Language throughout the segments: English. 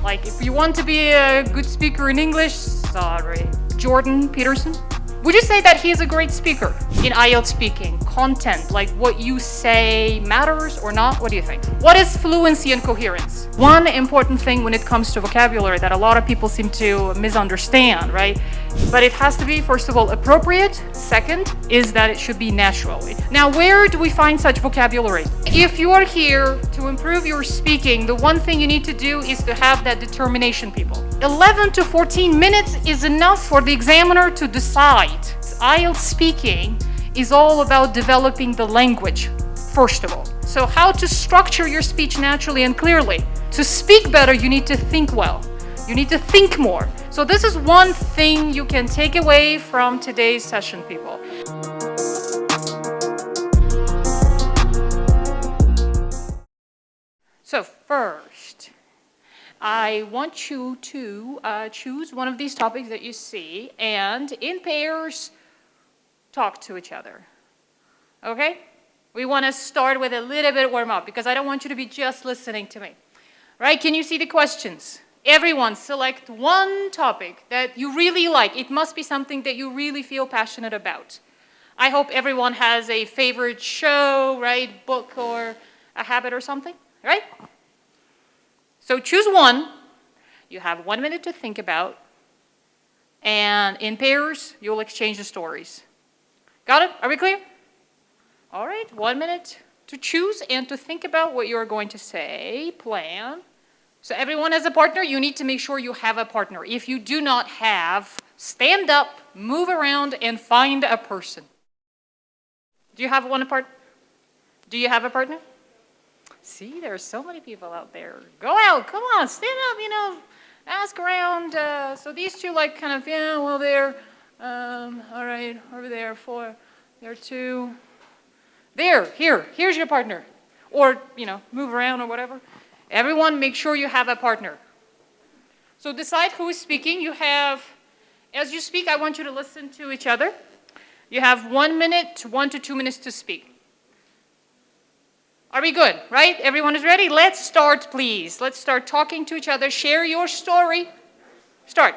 Like, if you want to be a good speaker in English, sorry. Jordan Peterson? Would you say that he's a great speaker in IELTS speaking? Content, like what you say matters or not? What do you think? What is fluency and coherence? One important thing when it comes to vocabulary that a lot of people seem to misunderstand, right? But it has to be, first of all, appropriate. Second is that it should be natural. Now, where do we find such vocabulary? If you are here to improve your speaking, the one thing you need to do is to have that determination, people. 11 to 14 minutes is enough for the examiner to decide. IELTS speaking is all about developing the language, first of all. So how to structure your speech naturally and clearly. To speak better, you need to think well. You need to think more. So this is one thing you can take away from today's session, people. So first, I want you to choose one of these topics that you see and in pairs, talk to each other. Okay? We want to start with a little bit warm up because I don't want you to be just listening to me. Right? Can you see the questions? Everyone select one topic that you really like. It must be something that you really feel passionate about. I hope everyone has a favorite show, right? Book or a habit or something, right? So choose one. You have 1 minute to think about. And in pairs, you'll exchange the stories. Got it? Are we clear? All right, 1 minute to choose and to think about what you're going to say, plan. So everyone has a partner, you need to make sure you have a partner. If you do not have, stand up, move around, and find a person. Do you have one partner? Do you have a partner? See, there are so many people out there. Go out, come on, stand up, ask around. So these two like kind of, yeah, well, they're, all right, over there, 4, there 2. There, here's your partner. Or, move around or whatever. Everyone, make sure you have a partner. So decide who is speaking. You have, as you speak, I want you to listen to each other. You have 1 minute, 1 to 2 minutes to speak. Are we good, right? Everyone is ready? Let's start, please. Let's start talking to each other. Share your story. Start.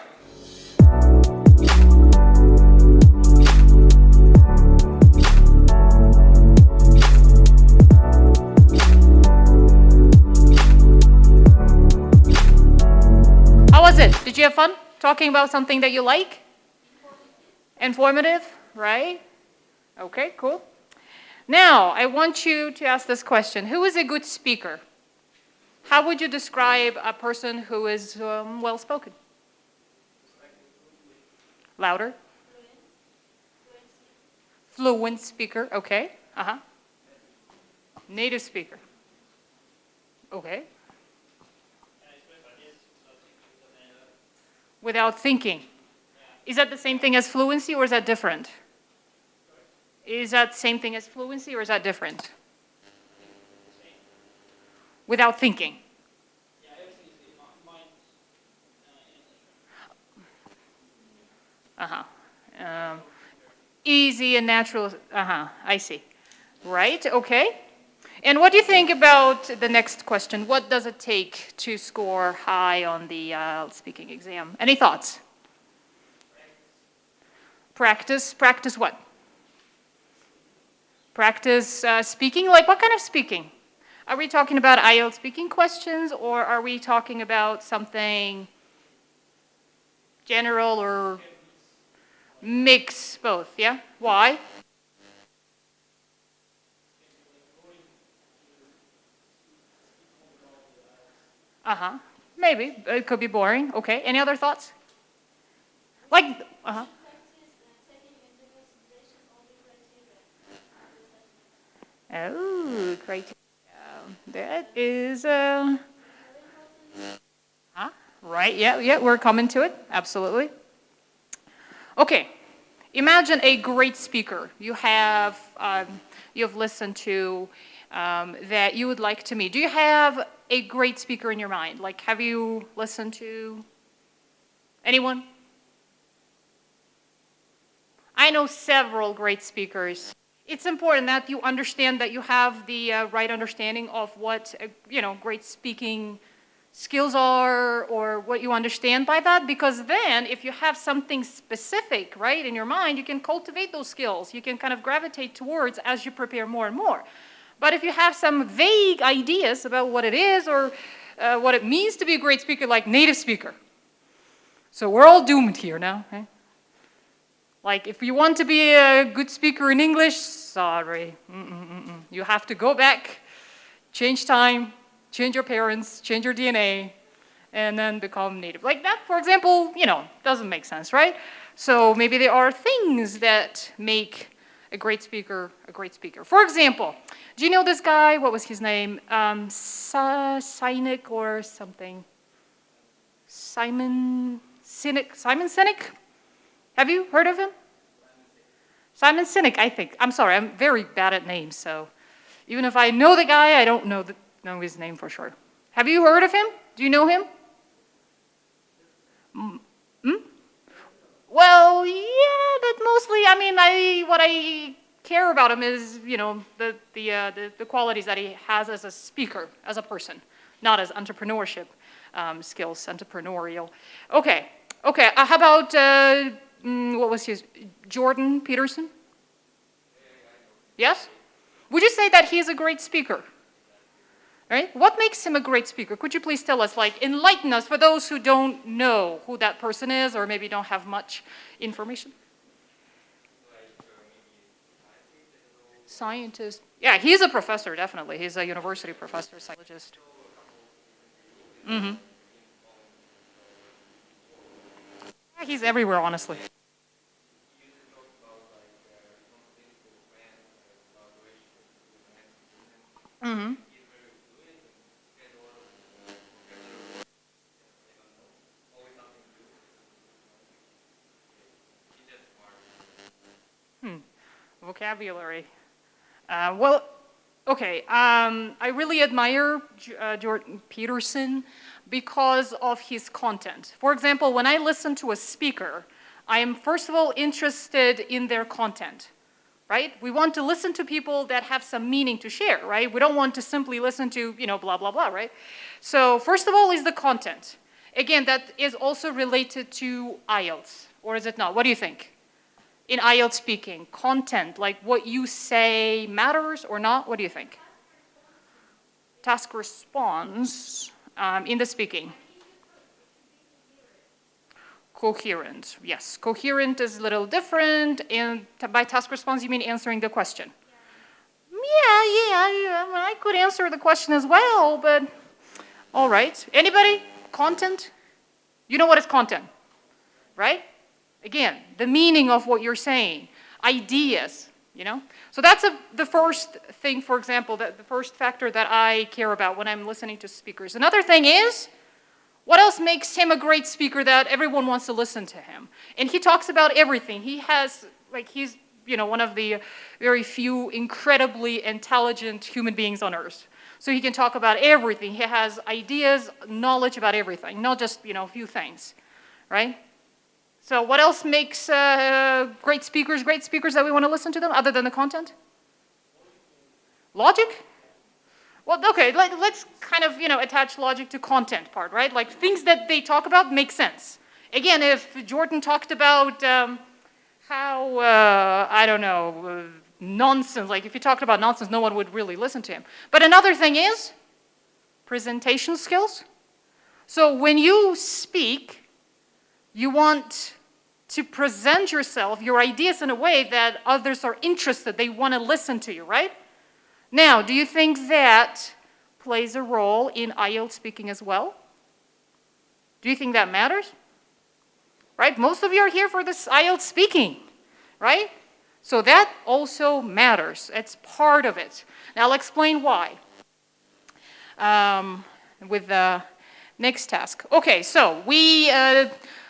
Did you have fun talking about something that you like? Informative, right? Okay, cool. Now, I want you to ask this question. Who is a good speaker? How would you describe a person who is well-spoken? Louder? Fluent speaker, okay. Native speaker. Okay. Without thinking. Is that the same thing as fluency or is that different? Is that the same thing as fluency or is that different? Without thinking. Easy and natural. I see. Right, okay. And what do you think about the next question? What does it take to score high on the IELTS speaking exam? Any thoughts? Practice. Practice what? Practice speaking? Like what kind of speaking? Are we talking about IELTS speaking questions or are we talking about something general or mix both? Yeah? Why? Maybe. It could be boring. Okay. Any other thoughts? Like, Oh, criteria. That is, right. Yeah, we're coming to it. Absolutely. Okay. Imagine a great speaker you've listened to that you would like to meet. Do you have a great speaker in your mind? Like, have you listened to anyone? I know several great speakers it's important that you understand that you have the right understanding of what, great speaking skills are, or what you understand by that, because then if you have something specific, right, in your mind, you can cultivate those skills. You can kind of gravitate towards as you prepare more and more. But if you have some vague ideas about what it is or what it means to be a great speaker, like native speaker. So we're all doomed here now. Okay? Like if you want to be a good speaker in English, sorry. You have to go back, change time, change your parents, change your DNA, and then become native. Like that, for example, doesn't make sense, right? So maybe there are things that make a great speaker a great speaker. For example, do you know this guy? What was his name? Sinek or something. Simon Sinek? Have you heard of him? Simon Sinek, I think. I'm sorry, I'm very bad at names, so even if I know the guy, I don't know his name for sure. Have you heard of him? Do you know him? Well, yeah, but mostly, what I care about him is, the qualities that he has as a speaker, as a person, not as entrepreneurship skills, entrepreneurial. Okay. How about what was his? Jordan Peterson? Yes? Would you say that he is a great speaker? Right? What makes him a great speaker? Could you please tell us, enlighten us for those who don't know who that person is or maybe don't have much information? Scientist. Yeah, he's a professor, definitely. He's a university professor, psychologist. Yeah, he's everywhere, honestly. Vocabulary. I really admire Jordan Peterson because of his content. For example, when I listen to a speaker, I am first of all interested in their content, right? We want to listen to people that have some meaning to share, right? We don't want to simply listen to, blah, blah, blah, right? So first of all is the content. Again, that is also related to IELTS, or is it not? What do you think? In IELTS speaking, content, like what you say matters or not? What do you think? Task response in the speaking. Coherent, yes. Coherent is a little different, and by task response you mean answering the question. Yeah, I could answer the question as well, but all right. Anybody? Content? You know what is content, right? Again, the meaning of what you're saying, ideas, So that's the first thing, for example, the first factor that I care about when I'm listening to speakers. Another thing is, what else makes him a great speaker that everyone wants to listen to him? And he talks about everything. He has, he's, one of the very few incredibly intelligent human beings on earth. So he can talk about everything. He has ideas, knowledge about everything, not just, a few things, right? So what else makes great speakers that we want to listen to them, other than the content? Logic? Well, okay, let's kind of, attach logic to content part, right? Like things that they talk about make sense. Again, if Jordan talked about nonsense, like if he talked about nonsense, no one would really listen to him. But another thing is presentation skills. So when you speak, you want to present yourself, your ideas in a way that others are interested, they want to listen to you, right? Now, do you think that plays a role in IELTS speaking as well? Do you think that matters? Right? Most of you are here for this IELTS speaking, right? So that also matters. It's part of it. Now I'll explain why with the next task. Okay, so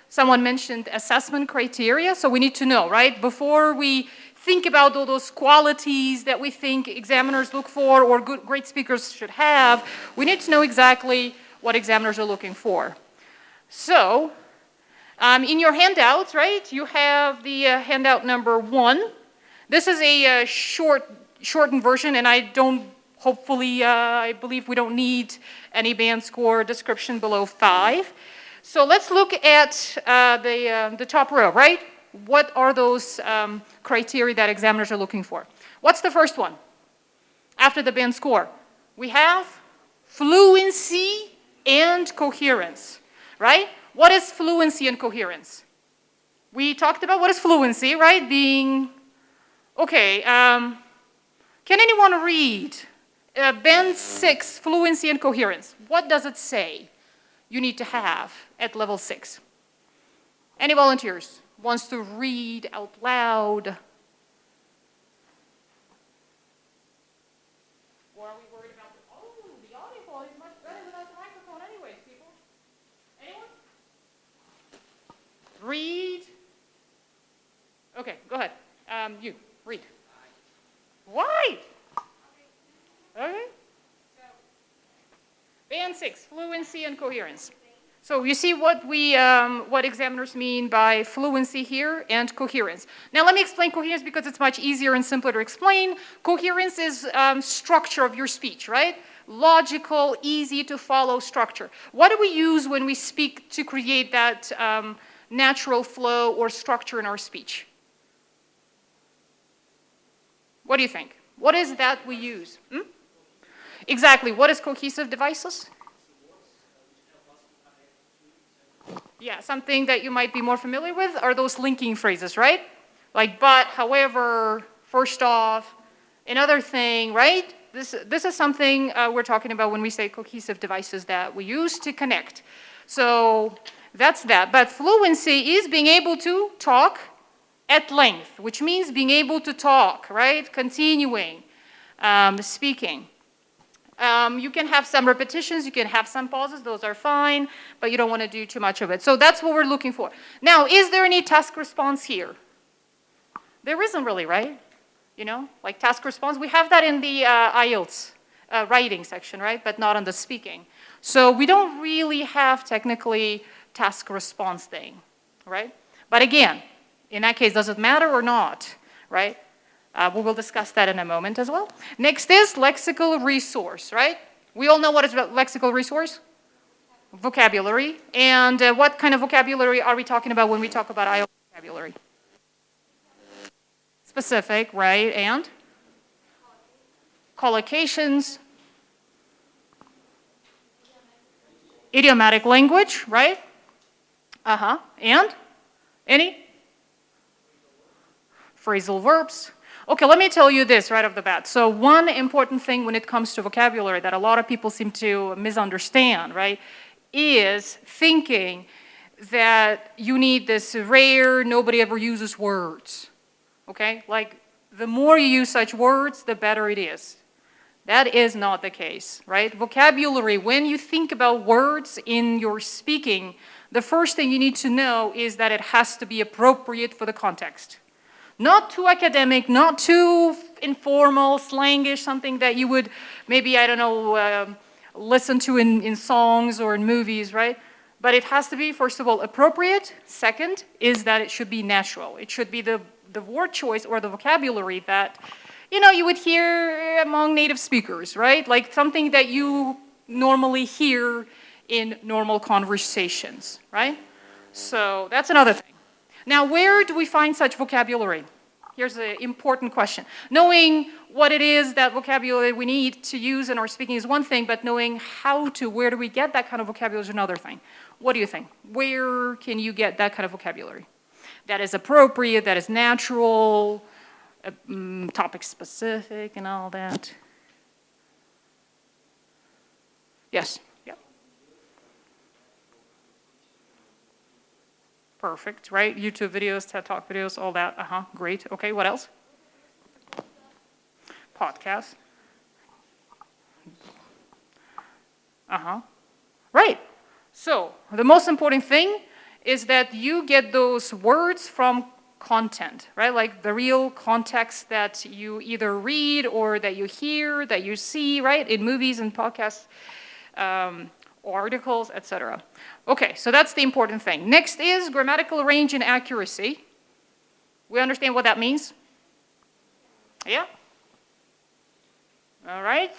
someone mentioned assessment criteria, so we need to know, right? Before we think about all those qualities that we think examiners look for or great speakers should have, we need to know exactly what examiners are looking for. So, in your handouts, right, you have the handout number 1. This is a shortened version, and I believe we don't need any band score description below 5. So let's look at the top row, right? What are those criteria that examiners are looking for? What's the first one? After the band score, we have fluency and coherence, right? What is fluency and coherence? We talked about what is fluency, right? Being, okay, can anyone read Band 6, Fluency and Coherence? What does it say you need to have at level 6? Any volunteers wants to read out loud? Or are we worried about the audio quality is much better without the microphone anyways, people? Anyone? Read. Okay, go ahead. You, read. Why? Okay. Band 6, fluency and coherence. So you see what what examiners mean by fluency here and coherence. Now let me explain coherence because it's much easier and simpler to explain. Coherence is structure of your speech, right? Logical, easy to follow structure. What do we use when we speak to create that natural flow or structure in our speech? What do you think? What is that we use? Exactly. What is cohesive devices? Yeah, something that you might be more familiar with are those linking phrases, right? Like but, however, first off, another thing, right? This is something we're talking about when we say cohesive devices that we use to connect. So that's that. But fluency is being able to talk at length, which means being able to talk, right? Continuing, speaking. You can have some repetitions, you can have some pauses, those are fine, but you don't want to do too much of it. So that's what we're looking for. Now, is there any task response here? There isn't really, right? You know, like task response, we have that in the IELTS writing section, right? But not on the speaking. So we don't really have technically task response thing, right? But again, in that case, does it matter or not, right? We will discuss that in a moment as well. Next is lexical resource, right? We all know what is lexical resource? Vocabulary. And what kind of vocabulary are we talking about when we talk about IELTS vocabulary? Specific, right? And? Collocations. Idiomatic language, right? And? Any? Phrasal verbs. Okay, let me tell you this right off the bat. So one important thing when it comes to vocabulary that a lot of people seem to misunderstand, right, is thinking that you need this rare, nobody ever uses words, okay? Like, the more you use such words, the better it is. That is not the case, right? Vocabulary, when you think about words in your speaking, the first thing you need to know is that it has to be appropriate for the context. Not too academic, not too informal, slangish, something that you would maybe, I don't know, listen to in songs or in movies, right? But it has to be, first of all, appropriate. Second is that it should be natural. It should be the word choice or the vocabulary that, you know, you would hear among native speakers, right? Like something that you normally hear in normal conversations, right? So that's another thing. Now, where do we find such vocabulary? Here's an important question. Knowing what it is that vocabulary we need to use in our speaking is one thing, but knowing where do we get that kind of vocabulary is another thing. What do you think? Where can you get that kind of vocabulary? That is appropriate, that is natural, topic specific and all that. Yes? Perfect, right? YouTube videos, TED Talk videos, all that. Great. Okay, what else? Podcasts. Right. So, the most important thing is that you get those words from content, right? Like the real context that you either read or that you hear, that you see, right? In movies and podcasts. Articles, etc. Okay, so that's the important thing. Next is grammatical range and accuracy. We understand what that means? Yeah? All right.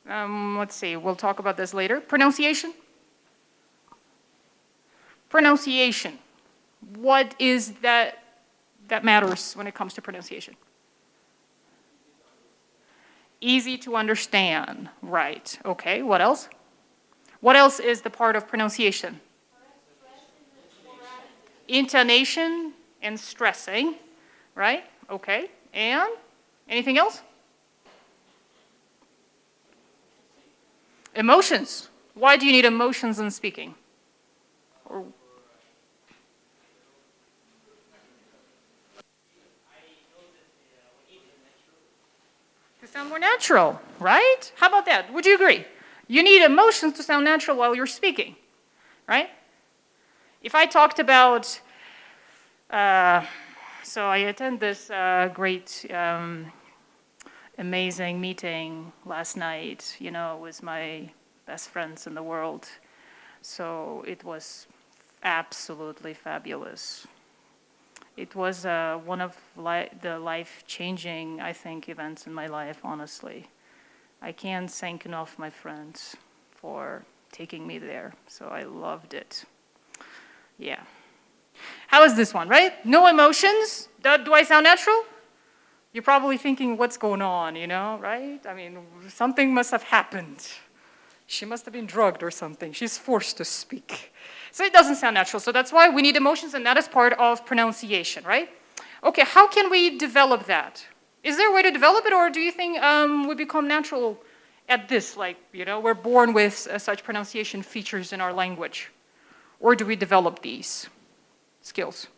Let's see. We'll talk about this later. Pronunciation. Pronunciation. What is that matters when it comes to pronunciation? Easy to understand. Right. Okay. What else? What else is the part of pronunciation? Intonation and stressing. Right? Okay. And anything else? Emotions. Why do you need emotions in speaking? Or to sound more natural, right? How about that? Would you agree? You need emotions to sound natural while you're speaking, right? If I talked about, so I attend this great, amazing meeting last night, with my best friends in the world. So it was absolutely fabulous. It was one of the life-changing, I think, events in my life, honestly. I can't thank enough my friends for taking me there, so I loved it. Yeah. How is this one, right? No emotions? Do I sound natural? You're probably thinking, what's going on, right? I mean, something must have happened. She must have been drugged or something. She's forced to speak. So it doesn't sound natural. So that's why we need emotions, and that is part of pronunciation, right? Okay, how can we develop that? Is there a way to develop it, or do you think we become natural at this? Like, we're born with such pronunciation features in our language. Or do we develop these skills?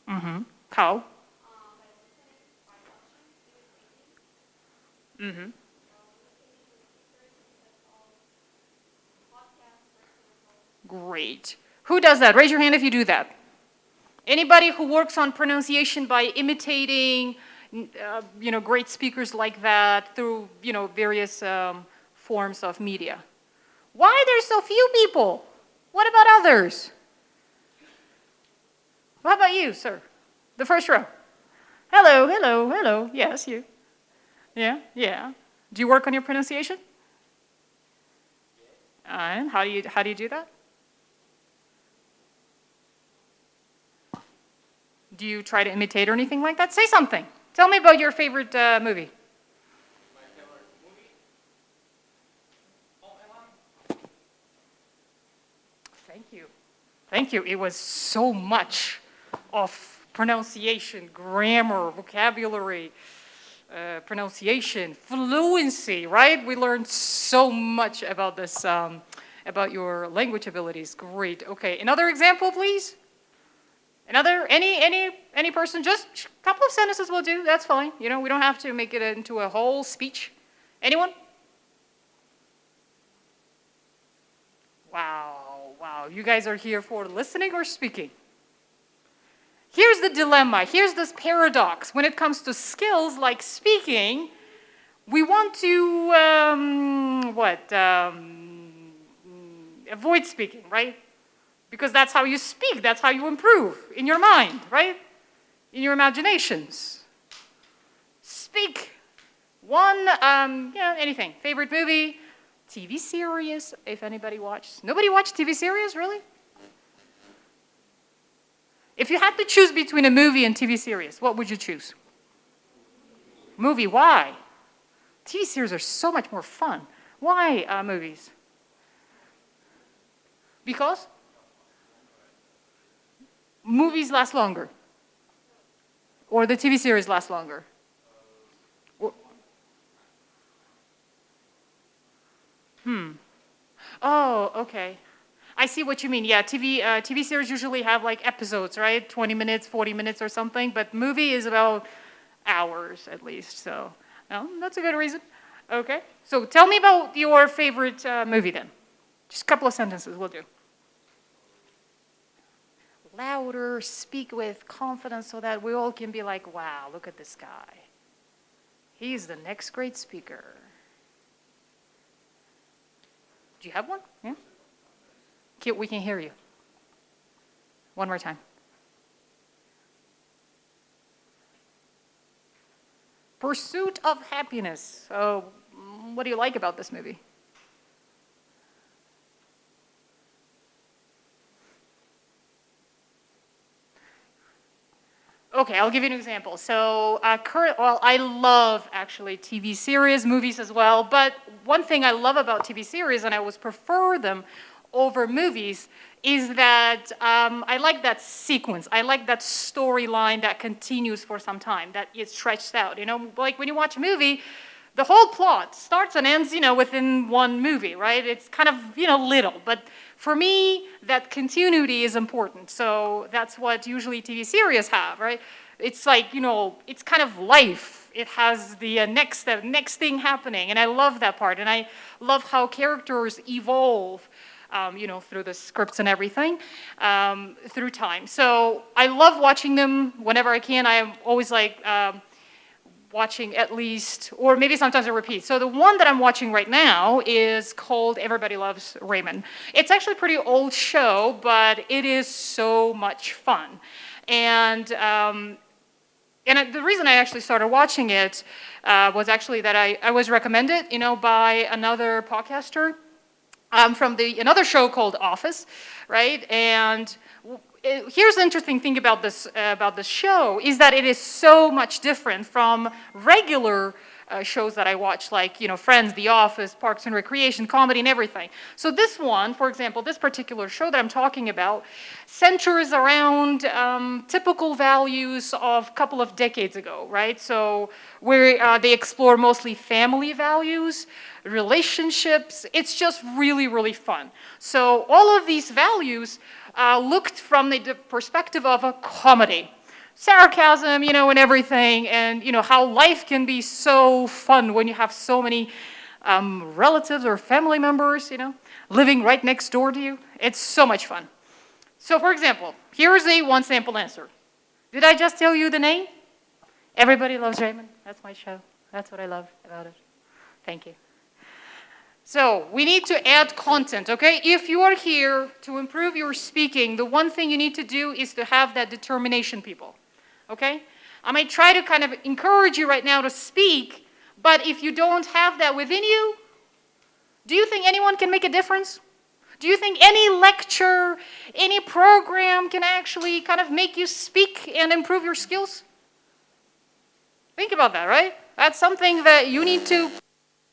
Mm-hmm. How? Mm-hmm. Great. Who does that? Raise your hand if you do that. Anybody who works on pronunciation by imitating, great speakers like that through, various forms of media. Why are there so few people? What about others? How about you, sir? The first row. Hello, hello, hello. Yes, you. Yeah, yeah. Do you work on your pronunciation? And how do you do that? Do you try to imitate or anything like that? Say something. Tell me about your favorite movie. My favorite movie? Thank you. Thank you. It was so much of pronunciation, grammar, vocabulary, pronunciation, fluency, right? We learned so much about this, about your language abilities. Great. Okay, another example, please. Another, any person, just a couple of sentences will do. That's fine. We don't have to make it into a whole speech. Anyone? Wow, wow. You guys are here for listening or speaking? Here's the dilemma. Here's this paradox. When it comes to skills like speaking, we want to, avoid speaking, right? Because that's how you speak. That's how you improve in your mind, right? In your imaginations. Speak. One, anything. Favorite movie? TV series, if anybody watches. Nobody watched TV series, really? If you had to choose between a movie and TV series, what would you choose? Movie, why? TV series are so much more fun. Why movies? Because? Movies last longer. Or the TV series last longer. Oh, okay. I see what you mean. Yeah, TV series usually have like episodes, right? 20 minutes, 40 minutes or something, but movie is about hours at least, so that's a good reason. Okay, so tell me about your favorite movie then. Just a couple of sentences will do. Louder, speak with confidence so that we all can be like, wow, look at this guy. He's the next great speaker. Do you have one? Yeah? We can hear you. One more time. Pursuit of Happiness. So, what do you like about this movie? Okay, I'll give you an example. So, well, I love actually TV series, movies as well, but one thing I love about TV series, and I always prefer them over movies, is that I like that sequence. I like that storyline that continues for some time, that is stretched out. You know, like when you watch a movie, the whole plot starts and ends, you know, within one movie, right? It's kind of, you know, little, but for me, that continuity is important. So that's what usually TV series have, right? It's like, you know, it's kind of life. It has the next thing happening, and I love that part. And I love how characters evolve, you know, through the scripts and everything, through time. So I love watching them whenever I can. I am always like, watching at least, or maybe sometimes I repeat. So the one that I'm watching right now is called Everybody Loves Raymond. It's actually a pretty old show, but it is so much fun. And the reason I actually started watching it was actually that I was recommended, you know, by another podcaster from another show called Office, right? And here's the interesting thing about this show is that it is so much different from regular shows that I watch, like, you know, Friends, The Office, Parks and Recreation, comedy and everything. So this one, for example, this particular show that I'm talking about centers around typical values of a couple of decades ago, right? So where they explore mostly family values, relationships. It's just really, really fun. So all of these values looked from the perspective of a comedy. Sarcasm, you know, and everything, and, you know, how life can be so fun when you have so many relatives or family members, you know, living right next door to you. It's so much fun. So, for example, here's one sample answer. Did I just tell you the name? Everybody Loves Raymond. That's my show. That's what I love about it. Thank you. So we need to add content, okay? If you are here to improve your speaking, the one thing you need to do is to have that determination, people, okay? I might try to kind of encourage you right now to speak, but if you don't have that within you, do you think anyone can make a difference? Do you think any lecture, any program can actually kind of make you speak and improve your skills? Think about that, right? That's something that you need to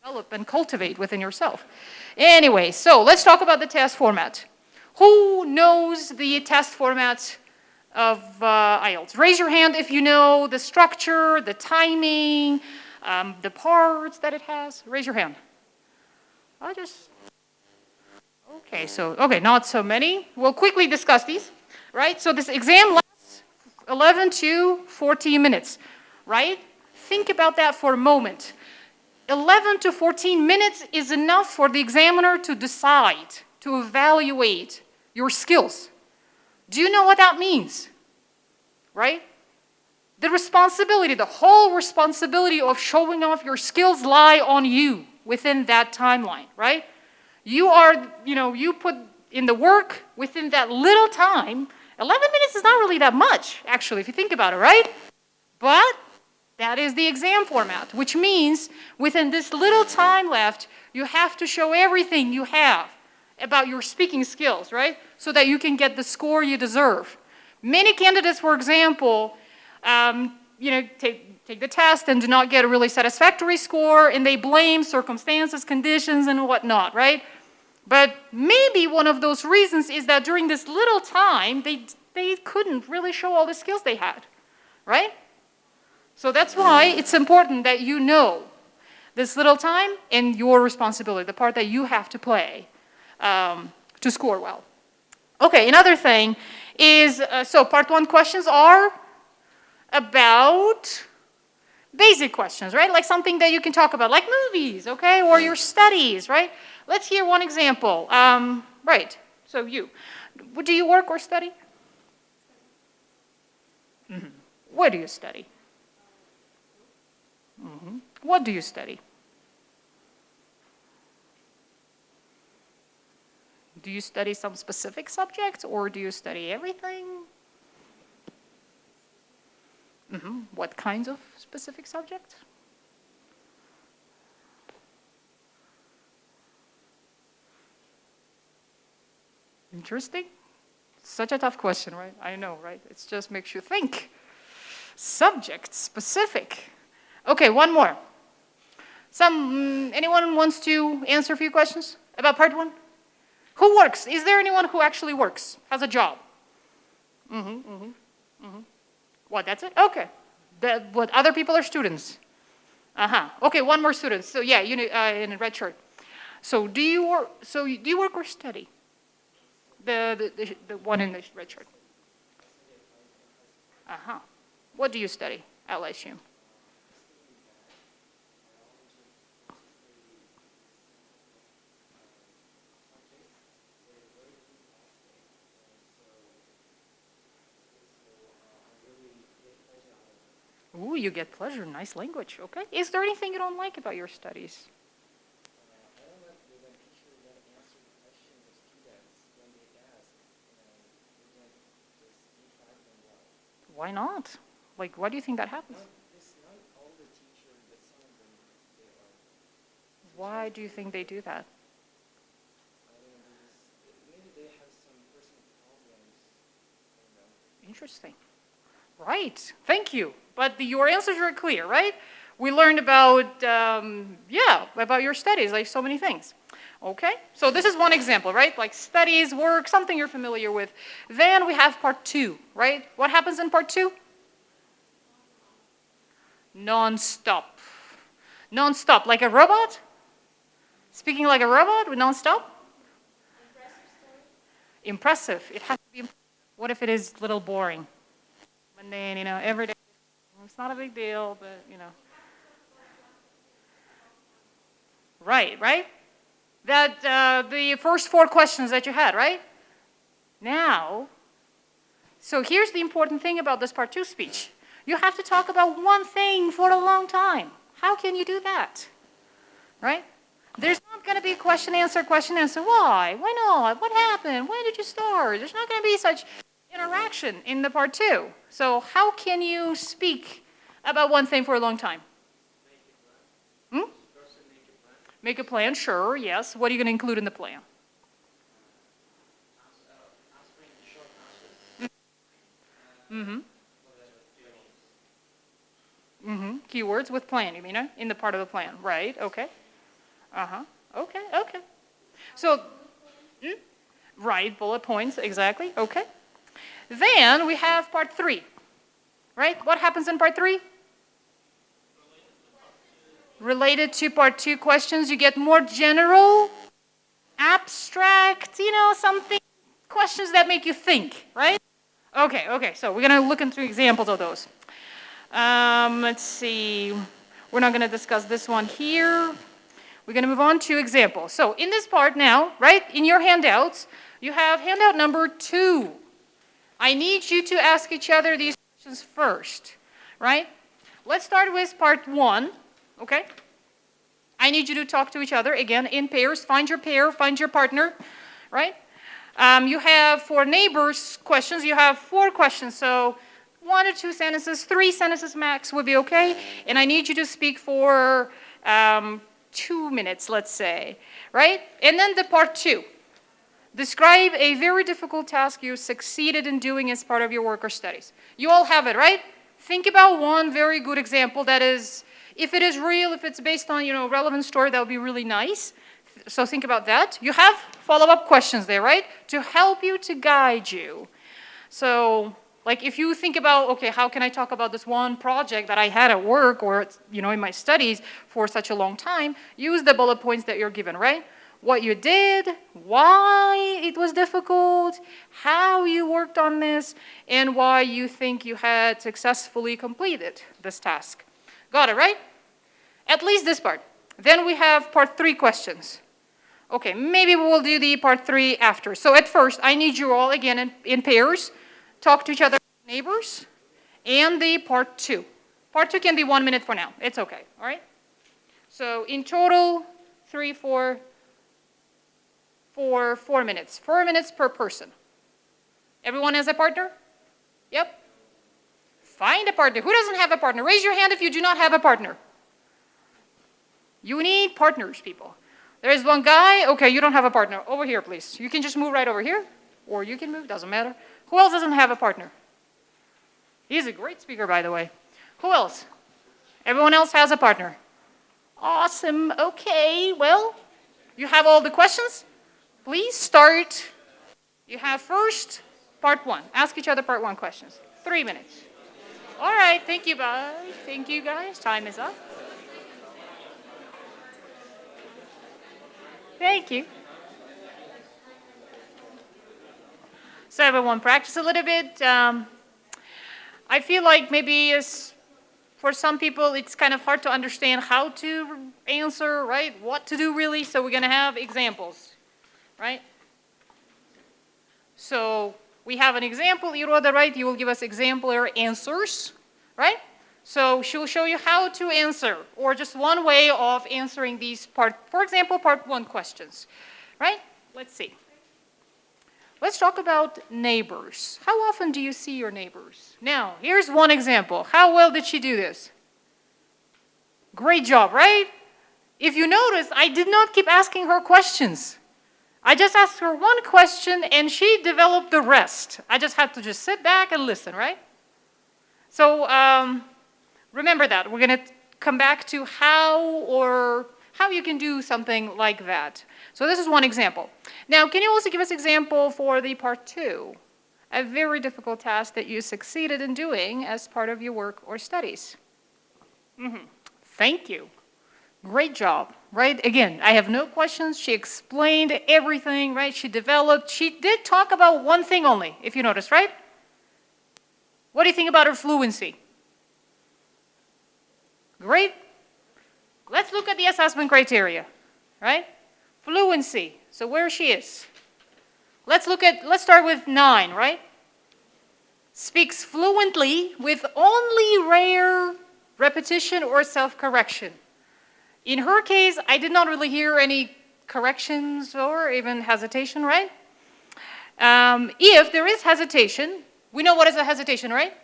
develop and cultivate within yourself. Anyway, so let's talk about the test format. Who knows the test format of IELTS? Raise your hand if you know the structure, the timing, the parts that it has. Raise your hand. Okay, not so many. We'll quickly discuss these, right? So this exam lasts 11 to 14 minutes, right? Think about that for a moment. 11 to 14 minutes is enough for the examiner to decide, to evaluate your skills. Do you know what that means? Right? The responsibility, the whole responsibility of showing off your skills lie on you within that timeline, right? You are, you put in the work within that little time. 11 minutes is not really that much, actually, if you think about it, right? But that is the exam format, which means within this little time left, you have to show everything you have about your speaking skills, right? So that you can get the score you deserve. Many candidates, for example, take the test and do not get a really satisfactory score, and they blame circumstances, conditions, and whatnot, right? But maybe one of those reasons is that during this little time, they couldn't really show all the skills they had, right? So that's why it's important that you know this little time and your responsibility, the part that you have to play to score well. Okay, another thing is, so part one questions are about basic questions, right? Like something that you can talk about, like movies, okay, or your studies, right? Let's hear one example. Right, so you. Do you work or study? Mm-hmm. Where do you study? Mm-hmm. What do you study? Do you study some specific subject, or do you study everything? Mm-hmm. What kinds of specific subjects? Interesting. Such a tough question, right? I know, right? It just makes you think. Subject specific. Okay, one more. Anyone wants to answer a few questions about part one? Who works? Is there anyone who actually works, has a job? What, that's it? Okay. What, other people are students? Okay, one more student. So yeah, you in a red shirt. So do you work? So do you work or study? The one in the red shirt. What do you study at LSU? Ooh, you get pleasure. Nice language. Okay. Is there anything you don't like about your studies? I don't like when teachers don't answer the question of students when they ask, and we don't just interact them well. Why not? Like, why do you think that happens? Not all the teachers, but some of them, they are. Why do you think they do that? I don't know, maybe they have some personal problems. I don't know. Interesting. Right. Thank you. But your answers are clear, right? We learned about, about your studies, like so many things. Okay? So this is one example, right? Like studies, work, something you're familiar with. Then we have part two, right? What happens in part two? Non-stop. Non-stop, like a robot? Speaking like a robot with non-stop? Impressive. It has to be impressive. What if it is a little boring? Mundane, every day. It's not a big deal, but, Right. That, the first 4 questions that you had, right? Now, so here's the important thing about this part 2 speech. You have to talk about one thing for a long time. How can you do that? Right? There's not going to be question, answer. Why? Why not? What happened? When did you start? There's not going to be such interaction in the part 2. So how can you speak about one thing for a long time? Make a plan, sure, yes. What are you going to include in the plan? Keywords with plan, you mean, in the part of the plan, right? Okay. Okay. So, right, bullet points, exactly, okay. Then we have part 3, right? What happens in part 3? Related to part 2 questions, you get more general, abstract, something, questions that make you think, right? Okay, so we're going to look into examples of those. Let's see. We're not going to discuss this one here. We're going to move on to examples. So in this part now, right, in your handouts, you have handout number 2. I need you to ask each other these questions first, right? Let's start with part 1, okay? I need you to talk to each other, again, in pairs. Find your pair, find your partner, right? You have, for neighbors questions, you have 4 questions. So 1 or 2 sentences, 3 sentences max would be okay. And I need you to speak for 2 minutes, let's say, right? And then the part 2. Describe a very difficult task you succeeded in doing as part of your work or studies. You all have it, right? Think about one very good example that is, if it is real, if it's based on, relevant story, that would be really nice. So think about that. You have follow-up questions there, right? To help you, to guide you. So, like if you think about, okay, how can I talk about this one project that I had at work or, in my studies for such a long time, use the bullet points that you're given, right? What you did, why it was difficult, how you worked on this, and why you think you had successfully completed this task. Got it, right? At least this part. Then we have part 3 questions. Okay, maybe we will do the part 3 after. So at first, I need you all, again, in pairs, talk to each other, neighbors, and the part 2. Part 2 can be 1 minute for now. It's okay, all right? So in total, 4 minutes. 4 minutes per person. Everyone has a partner? Yep. Find a partner. Who doesn't have a partner? Raise your hand if you do not have a partner. You need partners, people. There is one guy. Okay, you don't have a partner. Over here, please. You can just move right over here. or you can move, doesn't matter. Who else doesn't have a partner? He's a great speaker, by the way. Who else? Everyone else has a partner. Awesome. Okay, well, you have all the questions? Please start. You have first part 1. Ask each other part 1 questions. 3 minutes. All right, thank you, bye. Thank you, guys. Time is up. Thank you. So everyone practice a little bit. I feel like maybe for some people it's kind of hard to understand how to answer, right? What to do really. So we're going to have examples, right? So we have an example, Iroda, right? You will give us exemplar answers, right? So she will show you how to answer, or just one way of answering these for example, part 1 questions, right? Let's see. Let's talk about neighbors. How often do you see your neighbors? Now, here's one example. How well did she do this? Great job, right? If you notice, I did not keep asking her questions. I just asked her one question and she developed the rest. I just had to just sit back and listen, right? So remember that. We're going to come back to how you can do something like that. So this is one example. Now, can you also give us example for the part 2? A very difficult task that you succeeded in doing as part of your work or studies. Thank you. Great job, right? Again, I have no questions. She explained everything, right? She developed. She did talk about one thing only, if you notice, right? What do you think about her fluency? Great. Let's look at the assessment criteria, right? Fluency. So where she is. Let's start with 9, right? Speaks fluently with only rare repetition or self-correction. In her case, I did not really hear any corrections or even hesitation, right? If there is hesitation, we know what is a hesitation, right?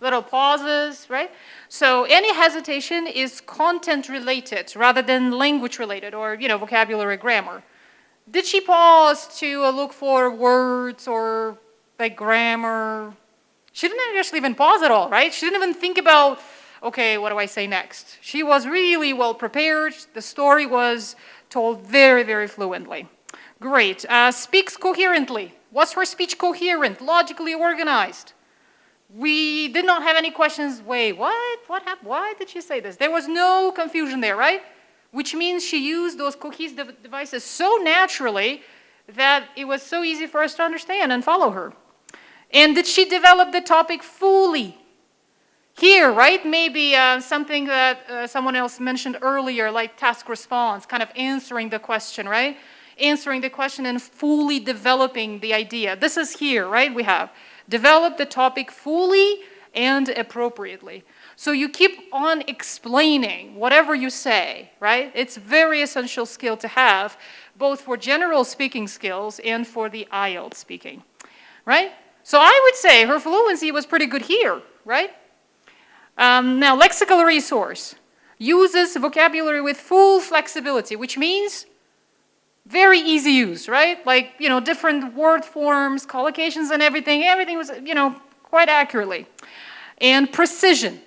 Little pauses, right? So any hesitation is content related rather than language related or, vocabulary, grammar. Did she pause to look for words or like grammar? She didn't actually even pause at all, right? She didn't even think about, okay, what do I say next? She was really well prepared. The story was told very, very fluently. Great. Speaks coherently. Was her speech coherent, logically organized? We did not have any questions. Wait, what? What happened? Why did she say this? There was no confusion there, right? Which means she used those cohesive devices so naturally that it was so easy for us to understand and follow her. And did she develop the topic fully? Here, right, maybe something that someone else mentioned earlier, like task response, kind of answering the question, right? Answering the question and fully developing the idea. This is here, right? We have develop the topic fully and appropriately. So you keep on explaining whatever you say, right? It's a very essential skill to have, both for general speaking skills and for the IELTS speaking, right? So I would say her fluency was pretty good here, right? Now, Lexical Resource uses vocabulary with full flexibility, which means very easy use, right? Like, different word forms, collocations and everything. Everything was, quite accurately. And precision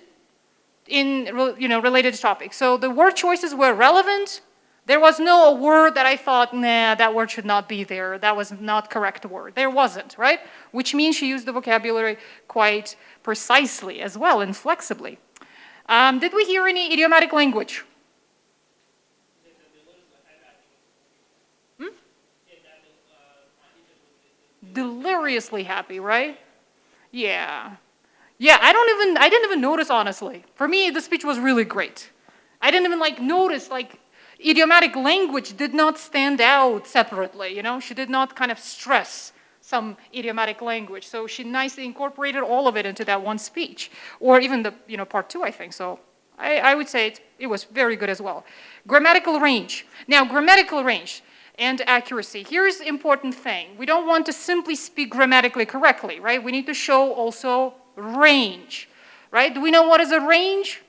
in, related topics. So the word choices were relevant. There was no word that I thought, nah, that word should not be there. That was not correct word. There wasn't, right? Which means she used the vocabulary quite precisely as well and flexibly. Did we hear any idiomatic language? Deliriously happy, right? Yeah. Yeah, I didn't even notice, honestly. For me, the speech was really great. I didn't even notice, idiomatic language did not stand out separately, She did not kind of stress some idiomatic language. So she nicely incorporated all of it into that one speech. Or even the, part 2, I think. So I would say it was very good as well. Grammatical range. Now, grammatical range and accuracy. Here's the important thing. We don't want to simply speak grammatically correctly, right? We need to show also range, right? Do we know what is a range?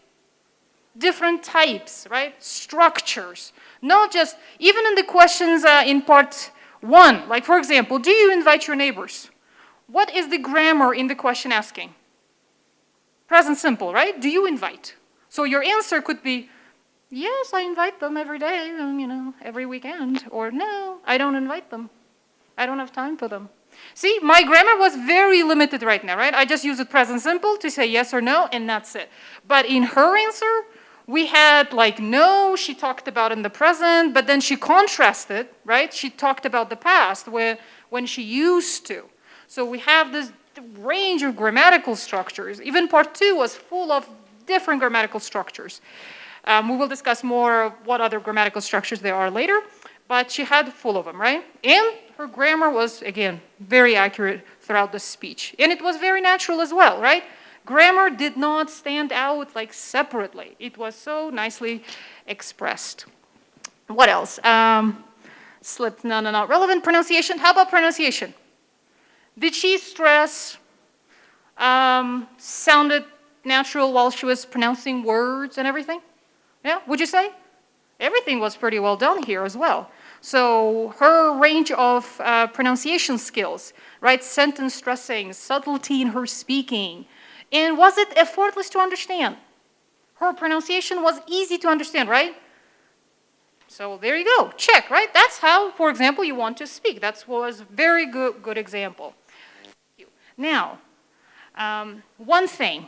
Different types, right? Structures. Not just, even in the questions in part One, like for example, do you invite your neighbors? What is the grammar in the question asking? Present simple, right? Do you invite? So your answer could be, yes, I invite them every day, every weekend. Or no, I don't invite them. I don't have time for them. See, my grammar was very limited right now, right? I just used it present simple to say yes or no, and that's it. But in her answer, we had like no, she talked about in the present, but then she contrasted, right? She talked about the past when she used to. So we have this range of grammatical structures. Even part 2 was full of different grammatical structures. We will discuss more what other grammatical structures there are later, but she had full of them, right? And her grammar was, again, very accurate throughout the speech. And it was very natural as well, right? Grammar did not stand out like separately. It was so nicely expressed. What else? Slipped, no, not relevant. Pronunciation, how about pronunciation? Did she stress, sounded natural while she was pronouncing words and everything? Yeah, would you say? Everything was pretty well done here as well. So her range of pronunciation skills, right? Sentence stressing, subtlety in her speaking. And was it effortless to understand? Her pronunciation was easy to understand, right? So there you go, check, right? That's how, for example, you want to speak. That was a very good example. Now, one thing,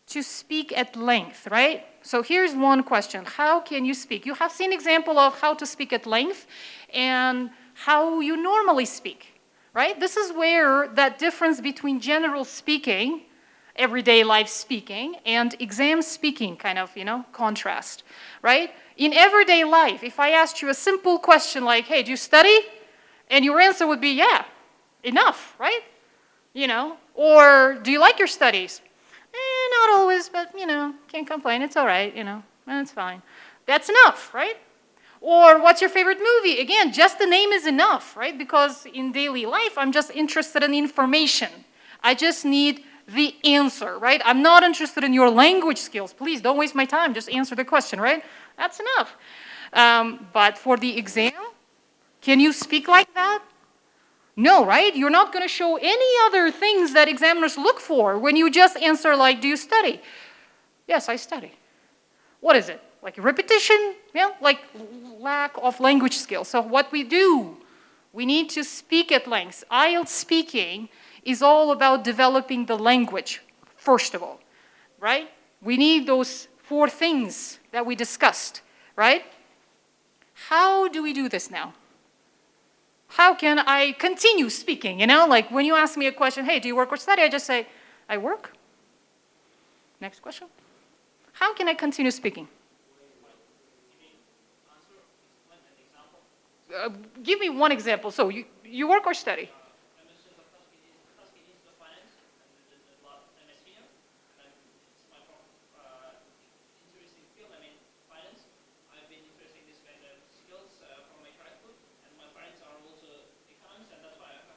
to speak at length, right? So here's one question. How can you speak? You have seen example of how to speak at length and how you normally speak, right? This is where that difference between general speaking, everyday life speaking, and exam speaking kind of, contrast, right? In everyday life, if I asked you a simple question like, hey, do you study? And your answer would be, yeah, enough, right? Or do you like your studies? Not always, but, can't complain. It's all right, it's fine. That's enough, right? Or what's your favorite movie? Again, just the name is enough, right? Because in daily life, I'm just interested in information. I just need the answer, right? I'm not interested in your language skills. Please don't waste my time. Just answer the question, right? That's enough. But for the exam, can you speak like that? No, right? You're not going to show any other things that examiners look for when you just answer like, do you study? Yes, I study. What is it? Like repetition? Yeah, like lack of language skills. So what we do, we need to speak at length. IELTS speaking is all about developing the language, first of all, right? We need those 4 things that we discussed, right? How do we do this now? How can I continue speaking? Like when you ask me a question, hey, do you work or study? I just say, I work. Next question. How can I continue speaking? Give me one example. So you work or study?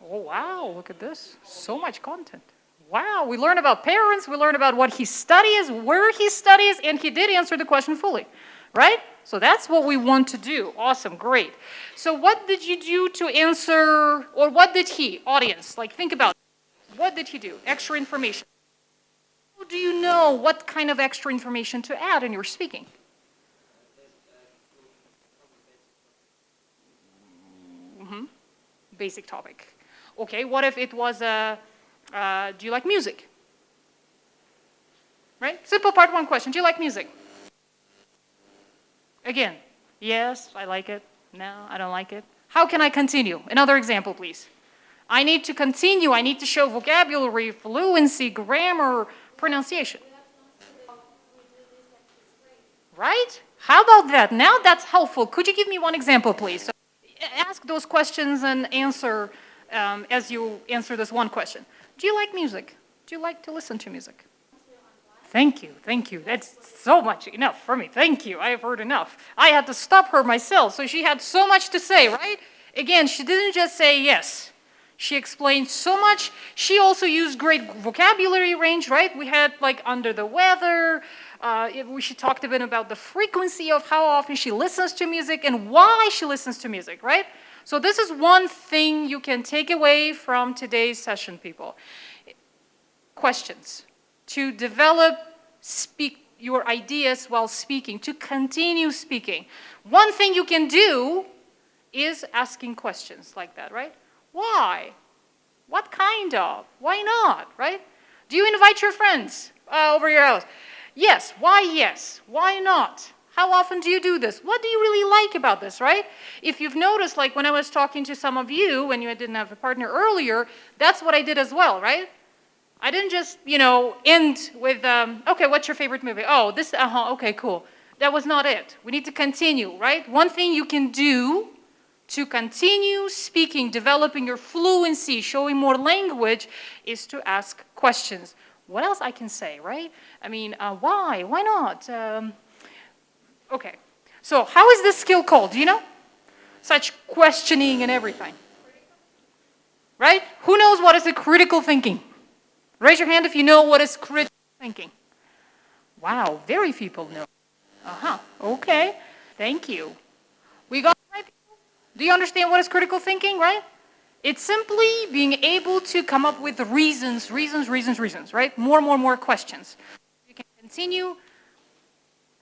Oh, wow, look at this. So much content. Wow, we learn about parents, we learn about what he studies, where he studies, and he did answer the question fully, right? So that's what we want to do. Awesome, great. So what did you do to answer, or what did he, audience, like think about it. What did he do? Extra information. How do you know what kind of extra information to add in your speaking? Basic topic. Okay, what if it was do you like music? Right? Simple part 1 question. Do you like music? Again, yes, I like it. No, I don't like it. How can I continue? Another example, please. I need to continue. I need to show vocabulary, fluency, grammar, pronunciation. Right? How about that? Now that's helpful. Could you give me one example, please? So ask those questions and answer as you answer this one question. Do you like music? Do you like to listen to music? Thank you, thank you. That's so much enough for me. Thank you, I have heard enough. I had to stop her myself, so she had so much to say, right? Again, she didn't just say yes. She explained so much. She also used great vocabulary range, right? We had like under the weather, She talked a bit about the frequency of how often she listens to music and why she listens to music, right? So this is one thing you can take away from today's session, people. Questions. To develop, speak your ideas while speaking, to continue speaking. One thing you can do is asking questions like that, right? Why? What kind of? Why not, right? Do you invite your friends over your house? Yes. Why yes? Why not? How often do you do this? What do you really like about this, right? If you've noticed, like when I was talking to some of you when you didn't have a partner earlier, that's what I did as well, right? I didn't just, end with, okay, what's your favorite movie? Oh, this, okay, cool. That was not it. We need to continue, right? One thing you can do to continue speaking, developing your fluency, showing more language, is to ask questions. What else I can say, right? I mean, why? Why not? Okay. So how is this skill called? Do you know? Such questioning and everything. Right? Who knows what is a critical thinking? Raise your hand if you know what is critical thinking. Wow, very few people know. Okay. Thank you. We got it right, people? Do you understand what is critical thinking, right? It's simply being able to come up with reasons, right? More questions. You can continue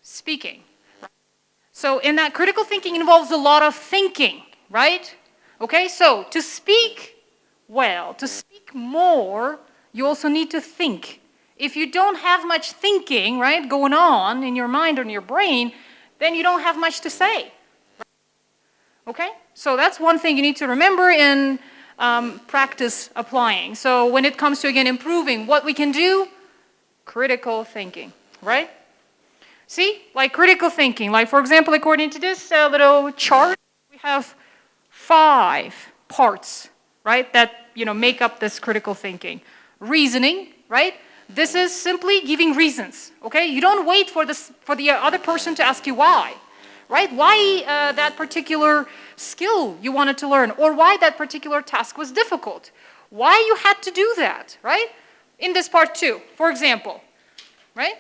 speaking. So in that, critical thinking involves a lot of thinking, right? Okay, so to speak well, to speak more, you also need to think. If you don't have much thinking, right, going on in your mind or in your brain, then you don't have much to say. Okay? So that's one thing you need to remember and practice applying. So when it comes to, again, improving what we can do, critical thinking, right? See, like critical thinking, like for example, according to this little chart, we have 5 parts, right, that, make up this critical thinking. Reasoning, right? This is simply giving reasons, okay? You don't wait for the other person to ask you why, right? Why that particular skill you wanted to learn, or why that particular task was difficult. Why you had to do that, right? In this part 2, for example, right?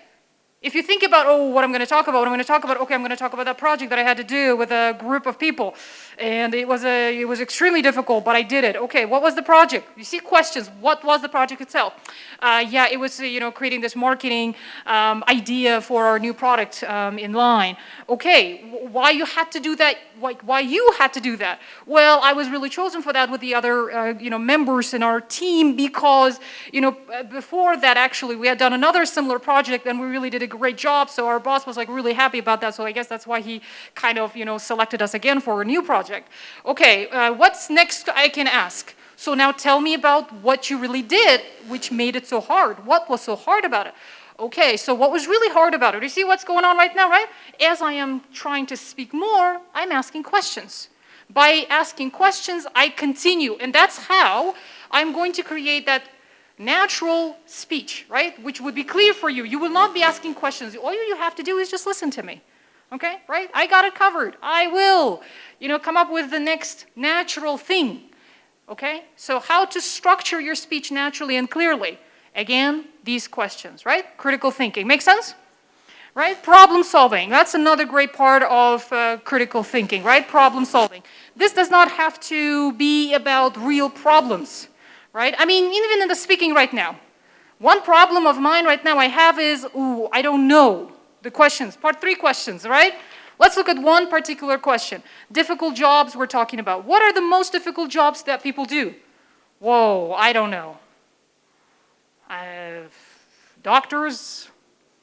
If you think about, what I'm going to talk about, okay, I'm going to talk about that project that I had to do with a group of people. And it was extremely difficult, but I did it. Okay, what was the project? You see questions. What was the project itself? Yeah, it was, creating this marketing idea for our new product in line. Okay, why you had to do that? Why you had to do that? Well, I was really chosen for that with the other, members in our team because, before that, actually, we had done another similar project and we really did a great job. So our boss was like really happy about that. So I guess that's why he kind of, selected us again for a new project. Okay, what's next I can ask? So now tell me about what you really did, which made it so hard. What was so hard about it? Okay, so what was really hard about it? You see what's going on right now, right? As I am trying to speak more, I'm asking questions. By asking questions, I continue. And that's how I'm going to create that natural speech, right? Which would be clear for you. You will not be asking questions. All you have to do is just listen to me. Okay, right? I got it covered. I will, come up with the next natural thing. Okay? So how to structure your speech naturally and clearly? Again, these questions, right? Critical thinking. Make sense? Right? Problem solving. That's another great part of critical thinking, right? Problem solving. This does not have to be about real problems, right? I mean, even in the speaking right now, one problem of mine right now I have is, I don't know the questions. Part 3 questions, right? Let's look at one particular question. Difficult jobs we're talking about. What are the most difficult jobs that people do? Whoa, I don't know. Doctors,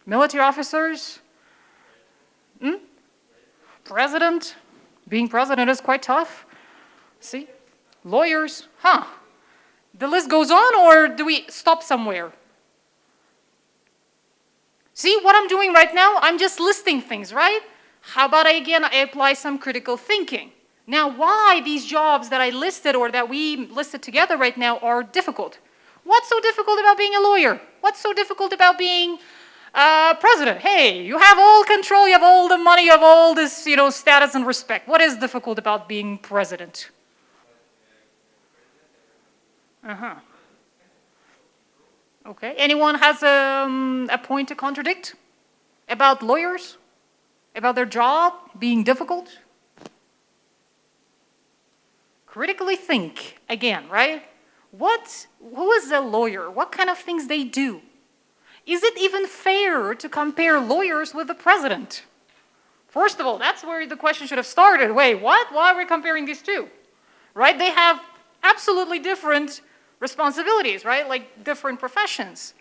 military officers, president. Being president is quite tough. See? Lawyers, The list goes on, or do we stop somewhere? See what I'm doing right now? I'm just listing things, right? How about I apply some critical thinking? Now, why these jobs that I listed or that we listed together right now are difficult? What's so difficult about being a lawyer? What's so difficult about being president? Hey, you have all control, you have all the money, you have all this, status and respect. What is difficult about being president? Okay, anyone has a point to contradict? About lawyers? About their job being difficult? Critically think again, right? Who is a lawyer? What kind of things they do? Is it even fair to compare lawyers with the president? First of all, that's where the question should have started. Wait, what? Why are we comparing these two? Right? They have absolutely different responsibilities, right? Like different professions.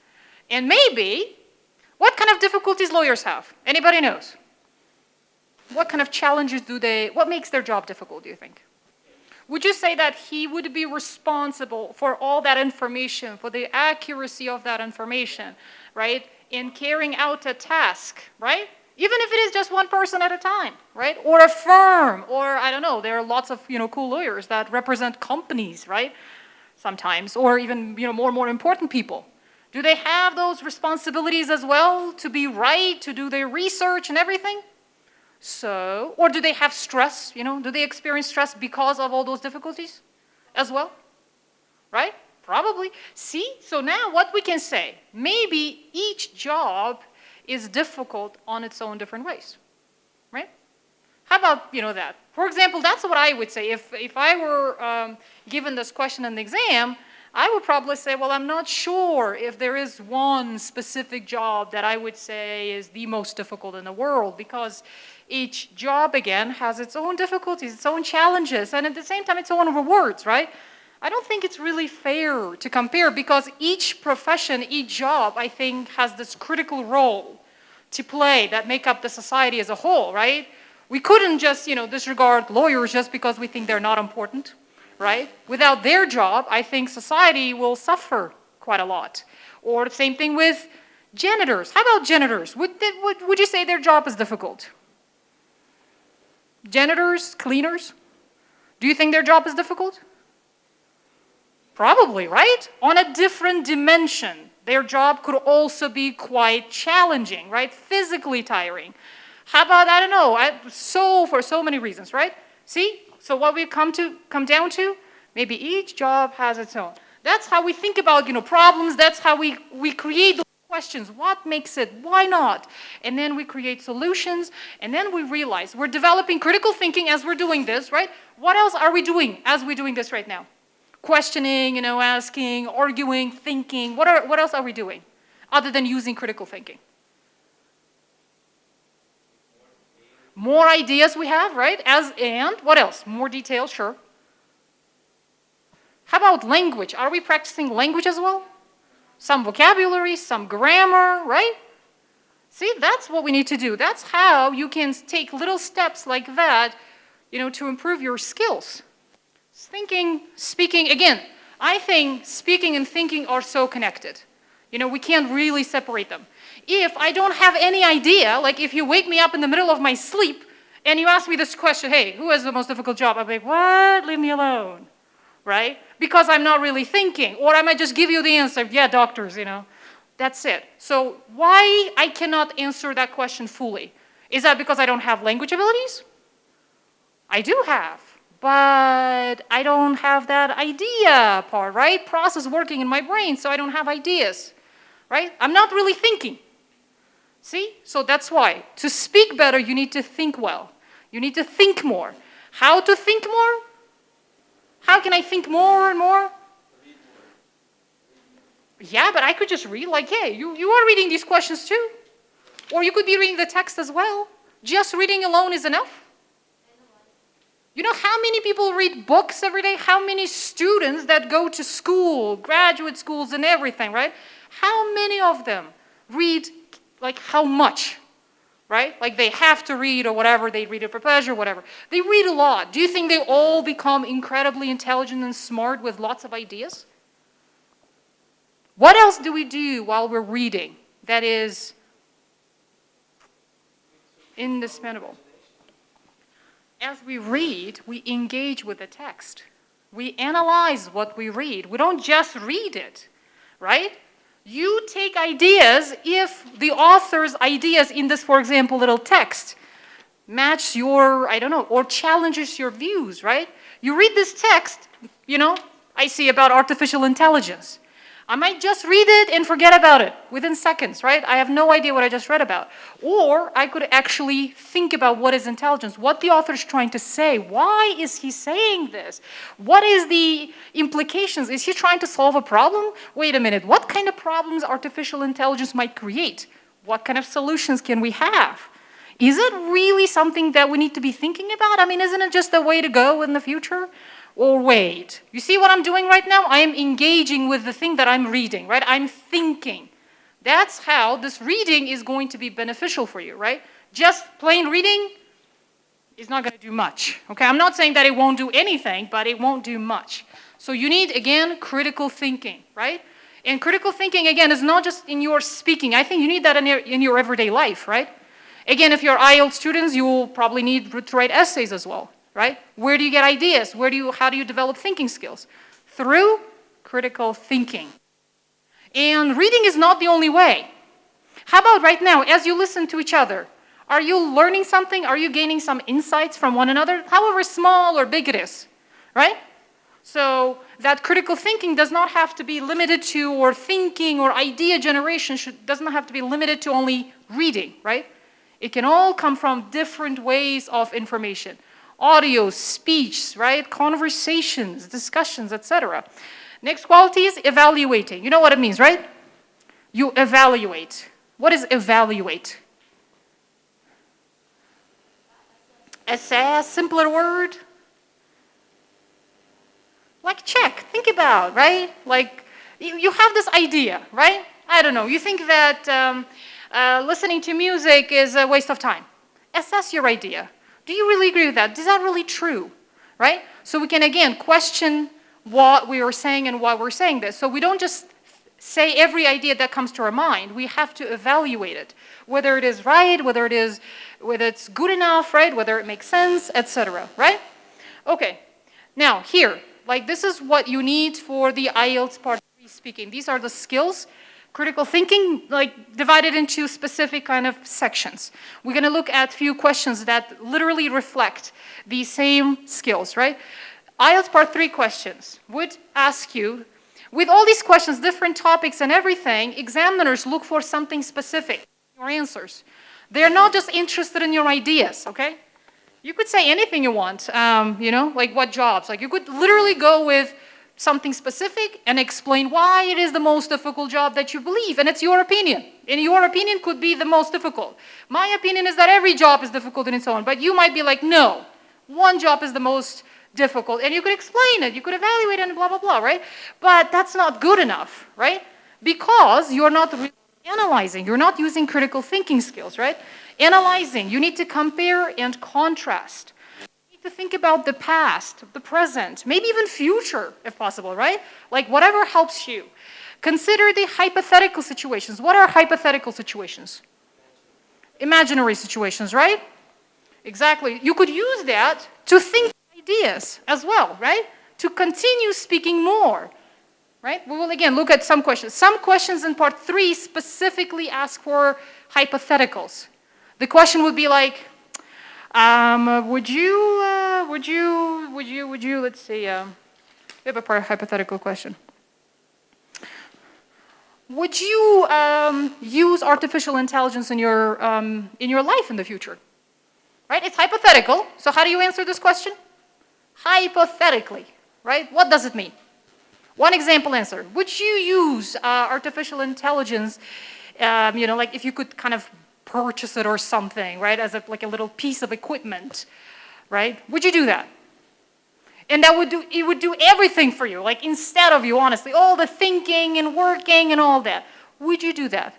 And maybe, what kind of difficulties lawyers have? Anybody knows? What kind of challenges what makes their job difficult, do you think? Would you say that he would be responsible for all that information, for the accuracy of that information, right? In carrying out a task, right? Even if it is just one person at a time, right? Or a firm, or I don't know, there are lots of, cool lawyers that represent companies, right? Sometimes, or even, more important people. Do they have those responsibilities as well to be right, to do their research and everything? So, or do they have stress, do they experience stress because of all those difficulties as well? Right? Probably. See, so now what we can say, maybe each job is difficult on its own different ways, right? How about, that? For example, that's what I would say. If I were given this question in the exam, I would probably say, well, I'm not sure if there is one specific job that I would say is the most difficult in the world, because each job, again, has its own difficulties, its own challenges, and at the same time, its own rewards, right? I don't think it's really fair to compare, because each profession, each job, I think, has this critical role to play that make up the society as a whole, right? We couldn't just, disregard lawyers just because we think they're not important, right? Without their job, I think society will suffer quite a lot. Or the same thing with janitors. How about janitors? Would you say their job is difficult? Janitors, cleaners? Do you think their job is difficult? Probably, right? On a different dimension. Their job could also be quite challenging, right? Physically tiring. How about, I don't know, for so many reasons, right? See? So what we come down to, maybe each job has its own. That's how we think about, problems. That's how we create those questions. What makes it? Why not? And then we create solutions. And then we realize we're developing critical thinking as we're doing this, right? What else are we doing as we're doing this right now? Questioning, asking, arguing, thinking. What else are we doing other than using critical thinking? More ideas we have, right? And what else? More detail, sure. How about language? Are we practicing language as well? Some vocabulary, some grammar, right? See, that's what we need to do. That's how you can take little steps like that, to improve your skills. Thinking, speaking, again, I think speaking and thinking are so connected. We can't really separate them. If I don't have any idea, like if you wake me up in the middle of my sleep and you ask me this question, hey, who has the most difficult job? I'm like, what? Leave me alone, right? Because I'm not really thinking. Or I might just give you the answer, yeah, doctors, That's it. So why I cannot answer that question fully? Is that because I don't have language abilities? I do have. But I don't have that idea part, right? Process working in my brain, so I don't have ideas, right? I'm not really thinking. See? So that's why. To speak better, you need to think well. You need to think more. How to think more? How can I think more and more? Yeah, but I could just read, like, hey, you are reading these questions too. Or you could be reading the text as well. Just reading alone is enough. You know how many people read books every day? How many students that go to school, graduate schools and everything, right? How many of them read, like how much, right? Like they have to read or whatever, they read it for pleasure, whatever. They read a lot. Do you think they all become incredibly intelligent and smart with lots of ideas? What else do we do while we're reading that is indispensable? As we read, we engage with the text. We analyze what we read. We don't just read it, right? You take ideas if the author's ideas in this, for example, little text match your, or challenges your views, right? You read this text, I see about artificial intelligence. I might just read it and forget about it within seconds, right? I have no idea what I just read about. Or I could actually think about what is intelligence, what the author is trying to say. Why is he saying this? What is the implications? Is he trying to solve a problem? Wait a minute, what kind of problems artificial intelligence might create? What kind of solutions can we have? Is it really something that we need to be thinking about? I mean, isn't it just the way to go in the future? Or wait, you see what I'm doing right now? I am engaging with the thing that I'm reading, right? I'm thinking. That's how this reading is going to be beneficial for you, right? Just plain reading is not going to do much, okay? I'm not saying that it won't do anything, but it won't do much. So you need, again, critical thinking, right? And critical thinking, again, is not just in your speaking. I think you need that in your everyday life, right? Again, if you're IELTS students, you will probably need to write essays as well. Right? Where do you get ideas? How do you develop thinking skills? Through critical thinking. And reading is not the only way. How about right now, as you listen to each other, are you learning something? Are you gaining some insights from one another? However small or big it is, right? So that critical thinking does not have to be limited to, or thinking or idea generation does not have to be limited to only reading, right? It can all come from different ways of information. Audio, speech, right? Conversations, discussions, etc. Next quality is evaluating. You know what it means, right? You evaluate. What is evaluate? Assess, simpler word. Like check, think about, right? Like you have this idea, right? I don't know, you think that listening to music is a waste of time. Assess your idea. Do you really agree with that? Is that really true, right? So we can, again, question what we are saying and why we're saying this. So we don't just say every idea that comes to our mind. We have to evaluate it, whether it is right, whether it's good enough, right? Whether it makes sense, etc., right? Okay, now here, like this is what you need for the IELTS Part 3 speaking. These are the skills. Critical thinking, like divided into specific kind of sections. We're going to look at a few questions that literally reflect these same skills, right? IELTS Part 3 questions would ask you, with all these questions, different topics and everything, examiners look for something specific in your answers. They're not just interested in your ideas, okay? You could say anything you want, you know, like what jobs. Like you could literally go with something specific and explain why it is the most difficult job that you believe, and it's your opinion. And your opinion could be the most difficult. My opinion is that every job is difficult in its own, but you might be like, no, one job is the most difficult, and you could explain it, you could evaluate it, and blah, blah, blah, right? But that's not good enough, right? Because you're not really analyzing, you're not using critical thinking skills, right? Analyzing, you need to compare and contrast. To think about the past, the present, maybe even future, if possible, right? Like whatever helps you. Consider the hypothetical situations. What are hypothetical situations? Imaginary situations, right? Exactly. You could use that to think ideas as well, right? To continue speaking more, right? We will again look at some questions. Some questions in Part 3 specifically ask for hypotheticals. The question would be like, let's see, we have a hypothetical question. Would you use artificial intelligence in your life in the future? Right? It's hypothetical. So how do you answer this question? Hypothetically, right? What does it mean? One example answer. Would you use artificial intelligence, you know, like if you could kind of purchase it or something, right, as like a little piece of equipment, right? Would you do that? And it would do everything for you, like instead of you, honestly, all the thinking and working and all that. Would you do that?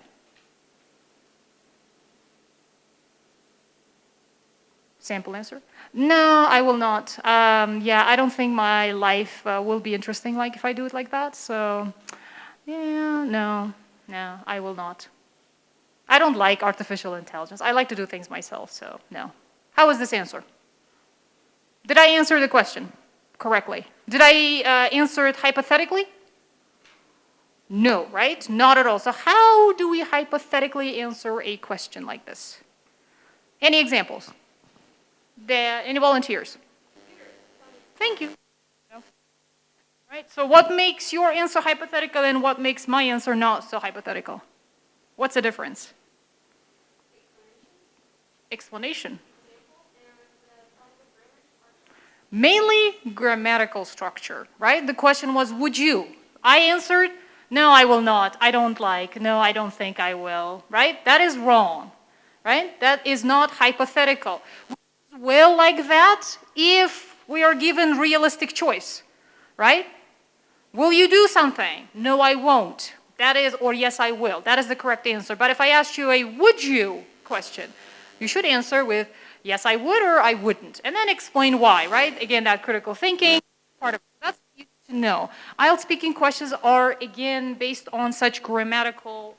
Sample answer. No, I will not. Yeah, I don't think my life will be interesting like if I do it like that. So, yeah, no, I will not. I don't like artificial intelligence. I like to do things myself, so no. How was this answer? Did I answer the question correctly? Did I answer it hypothetically? No, right? Not at all. So how do we hypothetically answer a question like this? Any examples? Any volunteers? Thank you. Right? So what makes your answer hypothetical and what makes my answer not so hypothetical? What's the difference? Explanation. Mainly grammatical structure, right? The question was, would you? I answered, no, I will not. I don't like. No, I don't think I will, right? That is wrong, right? That is not hypothetical. We will like that if we are given realistic choice, right? Will you do something? No, I won't. That is, or yes, I will. That is the correct answer. But if I asked you a would you question, you should answer with yes, I would or I wouldn't. And then explain why, right? Again, that critical thinking part of it. That's what you need to know. IELTS speaking questions are, again, based on such grammatical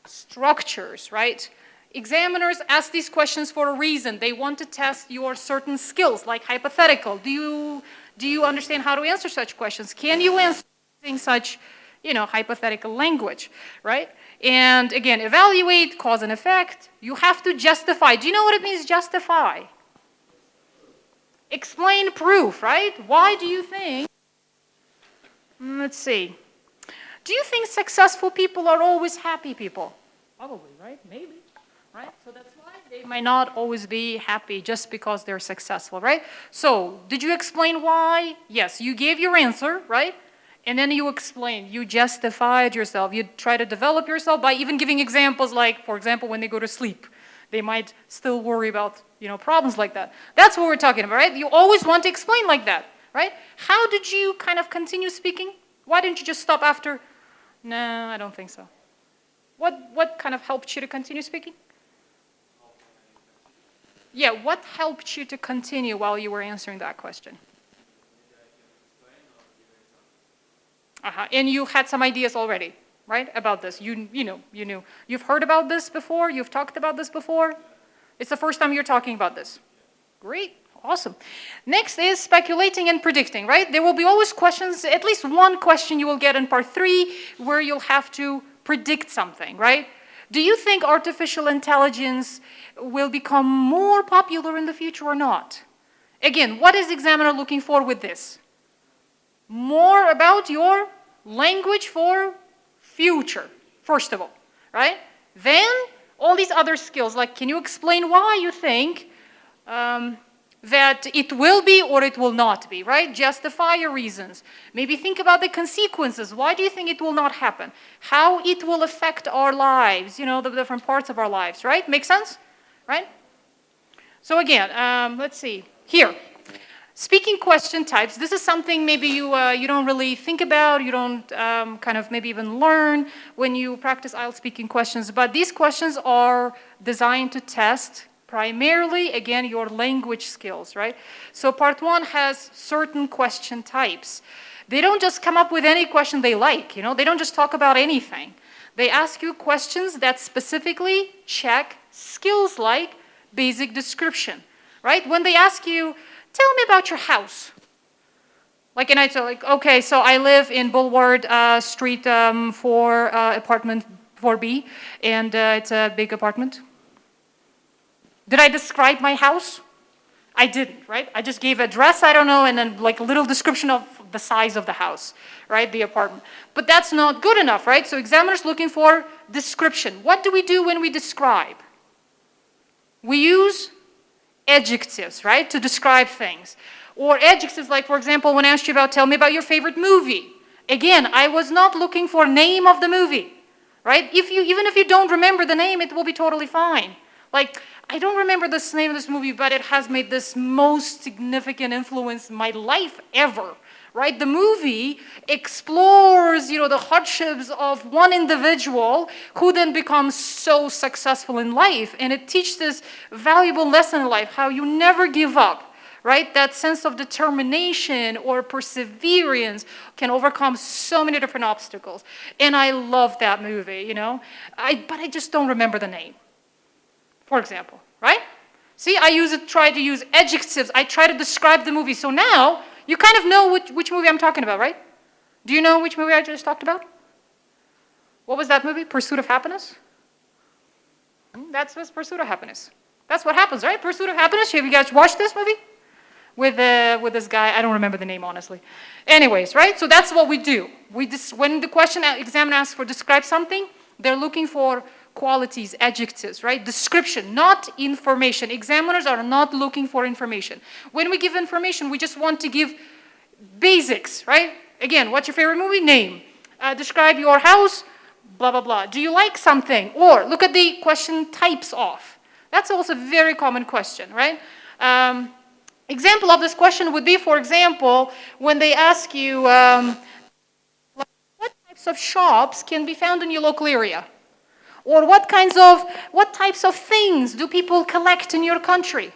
structures, right? Examiners ask these questions for a reason. They want to test your certain skills, like hypothetical. Do you understand how to answer such questions? Can you answer using such, hypothetical language, right? And again, evaluate cause and effect. You have to justify. Do you know what it means, justify? Explain proof, right? Why do you think, let's see. Do you think successful people are always happy people? Probably, right? Maybe, right? So that's why they might not always be happy just because they're successful, right? So, did you explain why? Yes, you gave your answer, right? And then you explain, you justified yourself. You try to develop yourself by even giving examples like, for example, when they go to sleep, they might still worry about, problems like that. That's what we're talking about, right? You always want to explain like that, right? How did you kind of continue speaking? Why didn't you just stop after? No, I don't think so. What kind of helped you to continue speaking? Yeah, what helped you to continue while you were answering that question? And you had some ideas already, right, about this. You knew. You've heard about this before? You've talked about this before? It's the first time you're talking about this. Great. Awesome. Next is speculating and predicting, right? There will be always questions, at least one question you will get in part 3 where you'll have to predict something, right? Do you think artificial intelligence will become more popular in the future or not? Again, what is the examiner looking for with this? More about your language for future, first of all, right? Then all these other skills, like can you explain why you think that it will be or it will not be, right? Justify your reasons. Maybe think about the consequences. Why do you think it will not happen? How it will affect our lives, the different parts of our lives, right? Make sense? Right? So again, let's see. Here. Speaking question types, this is something maybe you don't really think about, you don't kind of maybe even learn when you practice IELTS speaking questions, but these questions are designed to test primarily, again, your language skills, right? So part 1 has certain question types. They don't just come up with any question they like, they don't just talk about anything. They ask you questions that specifically check skills like basic description, right? When they ask you, tell me about your house. Like, and I tell, okay, so I live in Boulevard Street 4, apartment 4B, and it's a big apartment. Did I describe my house? I didn't, right? I just gave address, I don't know, and then like a little description of the size of the house, right? The apartment. But that's not good enough, right? So examiners looking for description. What do we do when we describe? We use adjectives, right, to describe things. Or adjectives like, for example, when I asked you about, tell me about your favorite movie. Again, I was not looking for name of the movie, right? Even if you don't remember the name, it will be totally fine. Like, I don't remember the name of this movie, but it has made this most significant influence in my life ever, right? The movie explores, the hardships of one individual who then becomes so successful in life. And it teaches this valuable lesson in life, how you never give up, right? That sense of determination or perseverance can overcome so many different obstacles. And I love that movie, but I just don't remember the name, for example, right? See, try to use adjectives. I try to describe the movie. So now, you kind of know which movie I'm talking about, right? Do you know which movie I just talked about? What was that movie? Pursuit of Happiness? That's Pursuit of Happiness. That's what happens, right? Pursuit of Happiness. Have you guys watched this movie? with this guy. I don't remember the name, honestly. Anyways, right? So that's what we do. When the question examiner asks for describe something, they're looking for qualities, adjectives, right? Description, not information. Examiners are not looking for information. When we give information, we just want to give basics, right? Again, what's your favorite movie? Name. Describe your house, blah, blah, blah. Do you like something? Or look at the question types of. That's also a very common question, right? Example of this question would be, for example, when they ask you, what types of shops can be found in your local area? Or what types of things do people collect in your country?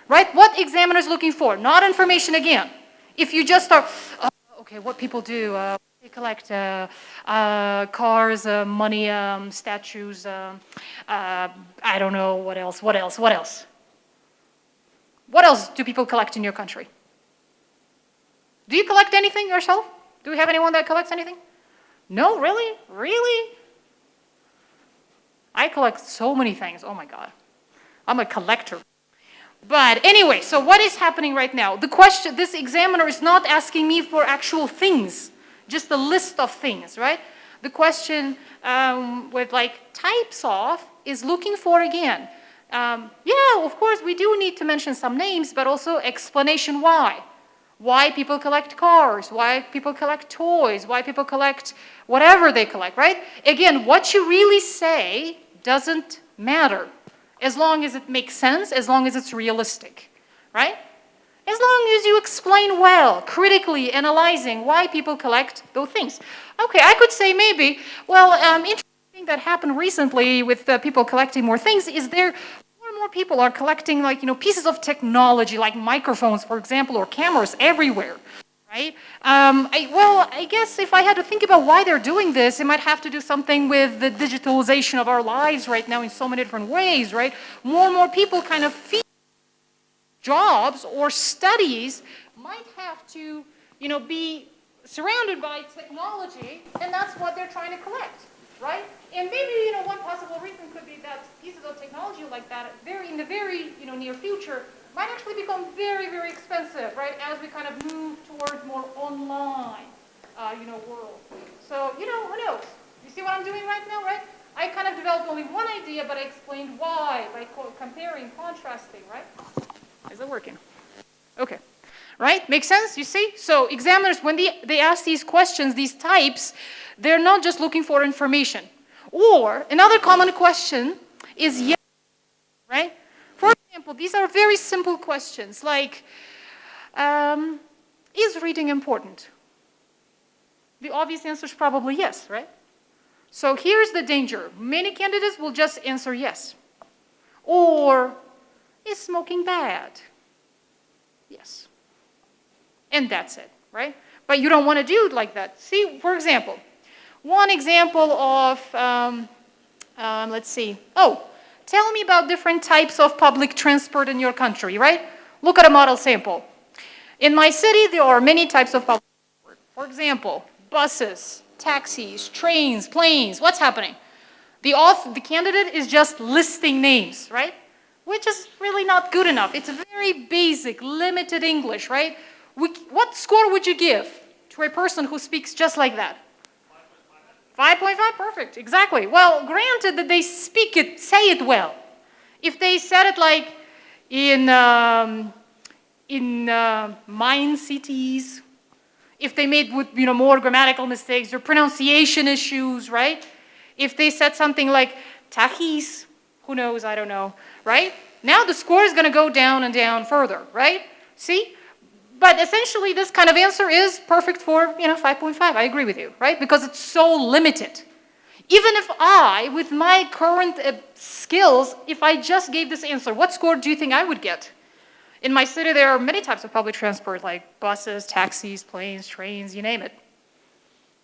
Right? What examiner is looking for? Not information again. If you just start, okay, what people do, they collect cars, money, statues, I don't know, what else? What else do people collect in your country? Do you collect anything yourself? Do we have anyone that collects anything? No, really? Really? I collect so many things. Oh my God. I'm a collector. But anyway, so what is happening right now? The question, this examiner is not asking me for actual things, just a list of things, right? The question with like types of is looking for again. Yeah, of course, we do need to mention some names, but also explanation why. Why people collect cars, why people collect toys, why people collect whatever they collect, right? Again, what you really say doesn't matter. As long as it makes sense, as long as it's realistic, right? As long as you explain well, critically analyzing why people collect those things. Okay, I could say maybe, well, interesting thing that happened recently with people collecting more things is more and more people are collecting like, pieces of technology like microphones, for example, or cameras everywhere. Right? I guess if I had to think about why they're doing this, it might have to do something with the digitalization of our lives right now in so many different ways, right? More and more people kind of feel jobs or studies might have to, be surrounded by technology, and that's what they're trying to collect, right? And maybe, one possible reason could be that pieces of technology like that, in the very, near future, might actually become very, very expensive, right, as we kind of move towards more online, world. So, who knows? You see what I'm doing right now, right? I kind of developed only one idea, but I explained why by comparing, contrasting, right? Is it working? Okay. Right? Makes sense? You see? So examiners, when they ask these questions, these types, they're not just looking for information. Or another common question is yes, right? For example, these are very simple questions like, is reading important? The obvious answer is probably yes, right? So here's the danger. Many candidates will just answer yes. Or, is smoking bad? Yes. And that's it, right? But you don't want to do it like that. See, for example, one example of, let's see. Oh, tell me about different types of public transport in your country, right? Look at a model sample. In my city, there are many types of public transport. For example, buses, taxis, trains, planes. What's happening? The candidate is just listing names, right? Which is really not good enough. It's very basic, limited English, right? What score would you give to a person who speaks just like that? 5.5, perfect, exactly. Well, granted that they say it well. If they said it like in mine cities, if they made more grammatical mistakes or pronunciation issues, right? If they said something like tahis, who knows, I don't know, right? Now the score is going to go down and down further, right? See? But essentially, this kind of answer is perfect for, 5.5. I agree with you, right? Because it's so limited. Even if with my current skills, if I just gave this answer, what score do you think I would get? In my city, there are many types of public transport, like buses, taxis, planes, trains, you name it.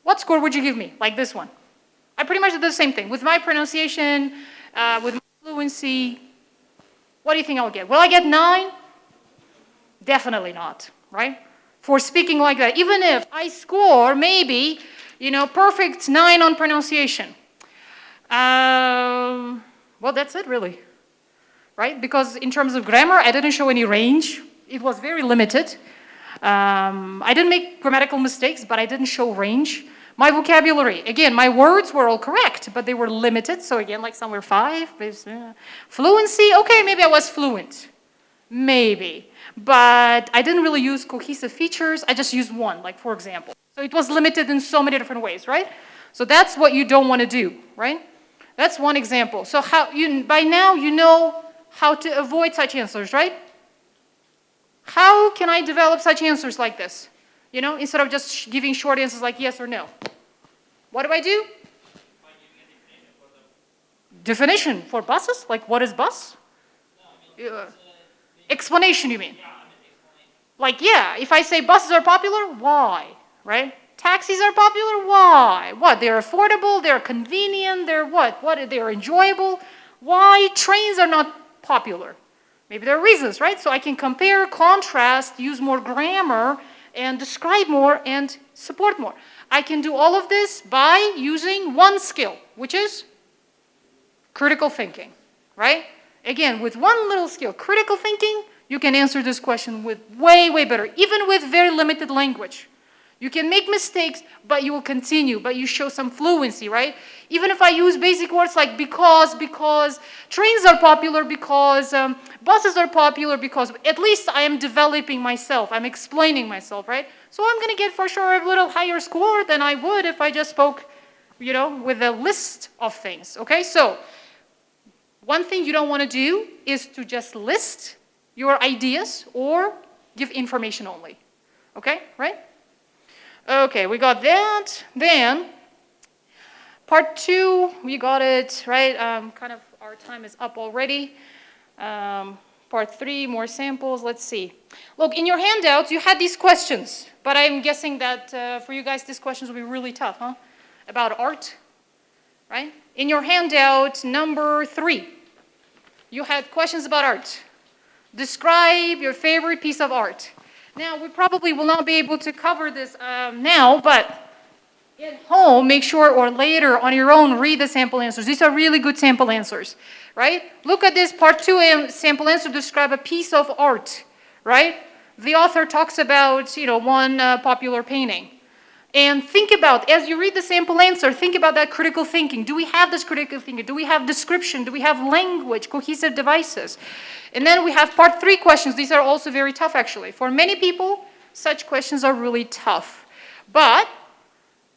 What score would you give me, like this one? I pretty much did the same thing. With my pronunciation, with my fluency, what do you think I'll get? Will I get 9? Definitely not. Right? For speaking like that, even if I score maybe, perfect 9 on pronunciation. Well, that's it really, right? Because in terms of grammar, I didn't show any range. it was very limited. I didn't make grammatical mistakes, but I didn't show range. My vocabulary, again, my words were all correct, but they were limited. So again, like somewhere 5. Fluency, okay, maybe I was fluent. Maybe. But I didn't really use cohesive features. I just used one, like for example. So it was limited in so many different ways, right? So that's what you don't want to do, right? That's one example. So by now you know how to avoid such answers, right? How can I develop such answers like this? You know, instead of just giving short answers like yes or no. What do I do? Definition for buses? Like what is bus? Explanation, you mean? Like, yeah, if I say buses are popular, why? Right? Taxis are popular, why? What? They're affordable, they're convenient, they're what? What? They're enjoyable. Why trains are not popular? Maybe there are reasons, right? So I can compare, contrast, use more grammar, and describe more and support more. I can do all of this by using one skill, which is critical thinking, right? Again, with one little skill, critical thinking, you can answer this question with way, way better, even with very limited language. You can make mistakes, but you will continue, but you show some fluency, right? Even if I use basic words like because trains are popular, because buses are popular, because at least I am developing myself, I'm explaining myself, right? So I'm going to get for sure a little higher score than I would if I just spoke, you know, with a list of things, okay? So one thing you don't want to do is to just list your ideas or give information only, okay, right? Okay, we got that. Then, part 2, we got it, right? Kind of our time is up already. Part 3, more samples. Let's see. Look, in your handouts, you had these questions, but I'm guessing that for you guys, these questions will be really tough, huh? About art, right? In your handout, number 3, you had questions about art. Describe your favorite piece of art. Now, we probably will not be able to cover this now, but at home, make sure, or later on your own, read the sample answers. These are really good sample answers, right? Look at this part 2 sample answer, describe a piece of art, right? The author talks about, you know, one popular painting. And think about, as you read the sample answer, think about that critical thinking. Do we have this critical thinking? Do we have description? Do we have language, cohesive devices? And then we have part 3 questions. These are also very tough, actually. For many people, such questions are really tough. But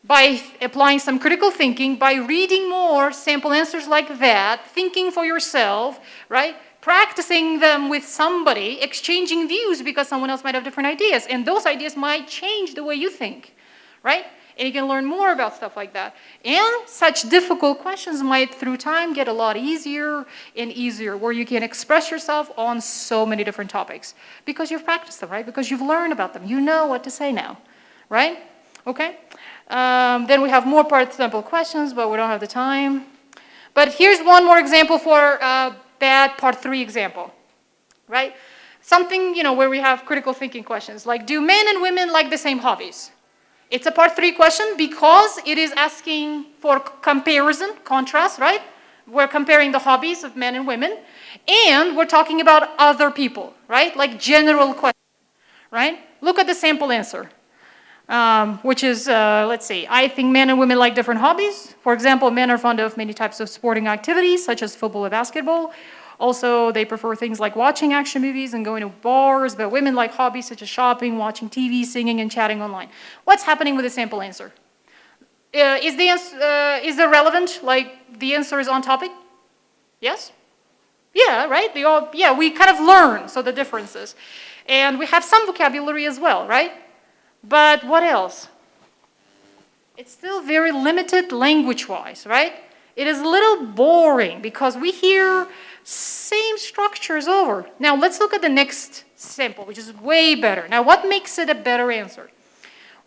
by applying some critical thinking, by reading more sample answers like that, thinking for yourself, right? Practicing them with somebody, exchanging views because someone else might have different ideas. And those ideas might change the way you think. Right? And you can learn more about stuff like that. And such difficult questions might, through time, get a lot easier and easier, where you can express yourself on so many different topics. Because you've practiced them, right? Because you've learned about them. You know what to say now. Right? Okay? Then we have more part sample questions, but we don't have the time. But here's one more example for bad part 3 example. Right? Something, you know, where we have critical thinking questions. Like, do men and women like the same hobbies? It's a part 3 question because it is asking for comparison, contrast, right? We're comparing the hobbies of men and women, and we're talking about other people, right? Like general question, right? Look at the sample answer, which is, let's see, I think men and women like different hobbies. For example, men are fond of many types of sporting activities, such as football and basketball. Also, they prefer things like watching action movies and going to bars, but women like hobbies such as shopping, watching TV, singing, and chatting online. What's happening with the sample answer? Is it relevant? Like, the answer is on topic? Yes? Yeah, right? Yeah, we kind of learn, so the differences. And we have some vocabulary as well, right? But what else? It's still very limited language-wise, right? It is a little boring because we hear same structures over. Now let's look at the next sample, which is way better. Now what makes it a better answer?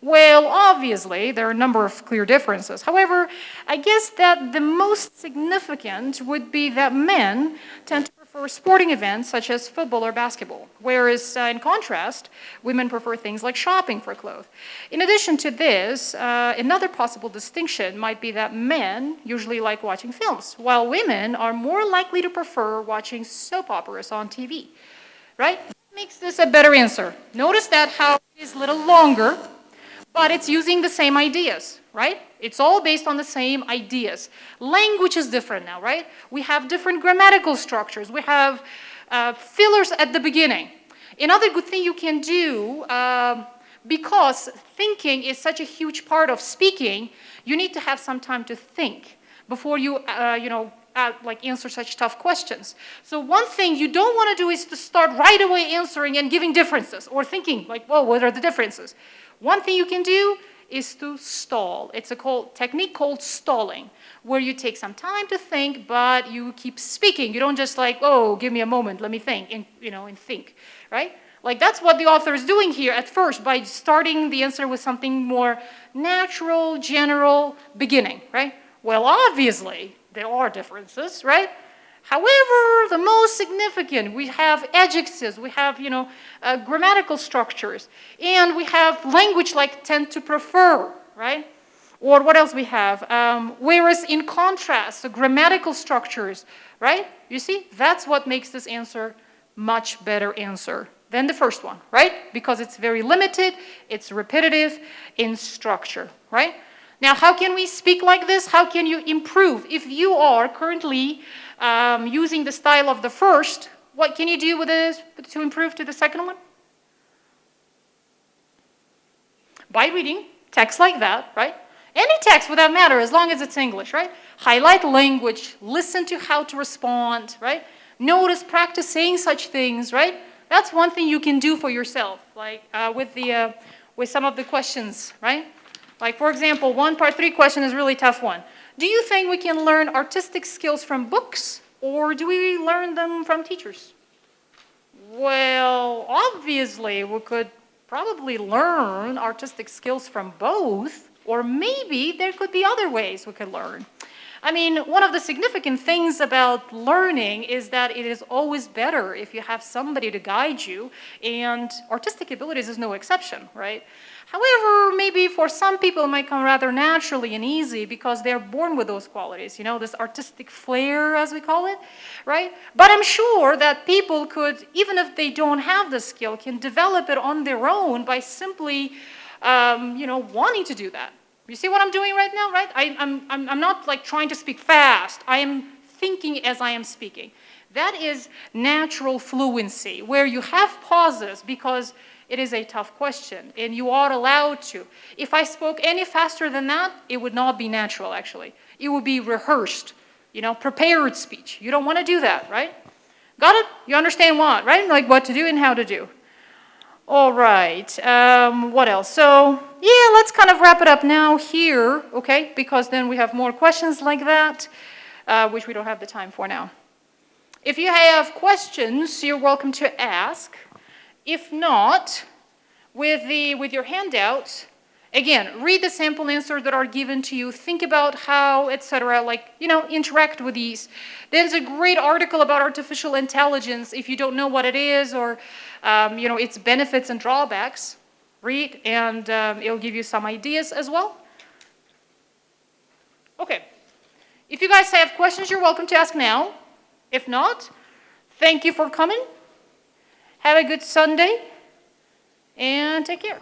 Well, obviously, there are a number of clear differences. However, I guess that the most significant would be that men tend to prefer sporting events such as football or basketball, whereas in contrast, women prefer things like shopping for clothes. In addition to this, another possible distinction might be that men usually like watching films, while women are more likely to prefer watching soap operas on TV, right? Makes this a better answer. Notice that how it is a little longer, but it's using the same ideas, right? It's all based on the same ideas. Language is different now, right? We have different grammatical structures. We have fillers at the beginning. Another good thing you can do, because thinking is such a huge part of speaking, you need to have some time to think before you, like answer such tough questions. So one thing you don't want to do is to start right away answering and giving differences or thinking like, well, what are the differences? One thing you can do is to stall. It's a technique called stalling, where you take some time to think, but you keep speaking. You don't just like, oh, give me a moment, let me think, and think, right? Like that's what the author is doing here at first by starting the answer with something more natural, general, beginning, right? Well, obviously, there are differences, right? However, the most significant, we have adjectives, we have, grammatical structures, and we have language like tend to prefer, right? Or what else we have? Whereas in contrast, the grammatical structures, right? You see, that's what makes this answer much better answer than the first one, right? Because it's very limited, it's repetitive in structure, right? Now, how can we speak like this? How can you improve? If you are currently using the style of the first, what can you do with this to improve to the second one? By reading text like that, right? Any text would that matter as long as it's English, right? Highlight language, listen to how to respond, right? Notice, practice saying such things, right? That's one thing you can do for yourself, like with some of the questions, right? Like, for example, part 3 question is a really tough one. Do you think we can learn artistic skills from books, or do we learn them from teachers? Well, obviously, we could probably learn artistic skills from both, or maybe there could be other ways we could learn. I mean, one of the significant things about learning is that it is always better if you have somebody to guide you, and artistic abilities is no exception, right? However, maybe for some people it might come rather naturally and easy because they're born with those qualities, this artistic flair, as we call it, right? But I'm sure that people could, even if they don't have the skill, can develop it on their own by simply, wanting to do that. You see what I'm doing right now, right? I'm not like trying to speak fast. I am thinking as I am speaking. That is natural fluency, where you have pauses because it is a tough question, and you are allowed to. If I spoke any faster than that, it would not be natural, actually. It would be rehearsed, prepared speech. You don't want to do that, right? Got it? You understand what, right? Like what to do and how to do. All right, what else? So, yeah, let's kind of wrap it up now here, okay? Because then we have more questions like that, which we don't have the time for now. If you have questions, you're welcome to ask. If not, with your handouts, again, read the sample answers that are given to you, think about how, etc., interact with these. There's a great article about artificial intelligence. If you don't know what it is or, its benefits and drawbacks, read, and it'll give you some ideas as well. Okay. If you guys have questions, you're welcome to ask now. If not, thank you for coming. Have a good Sunday, and take care.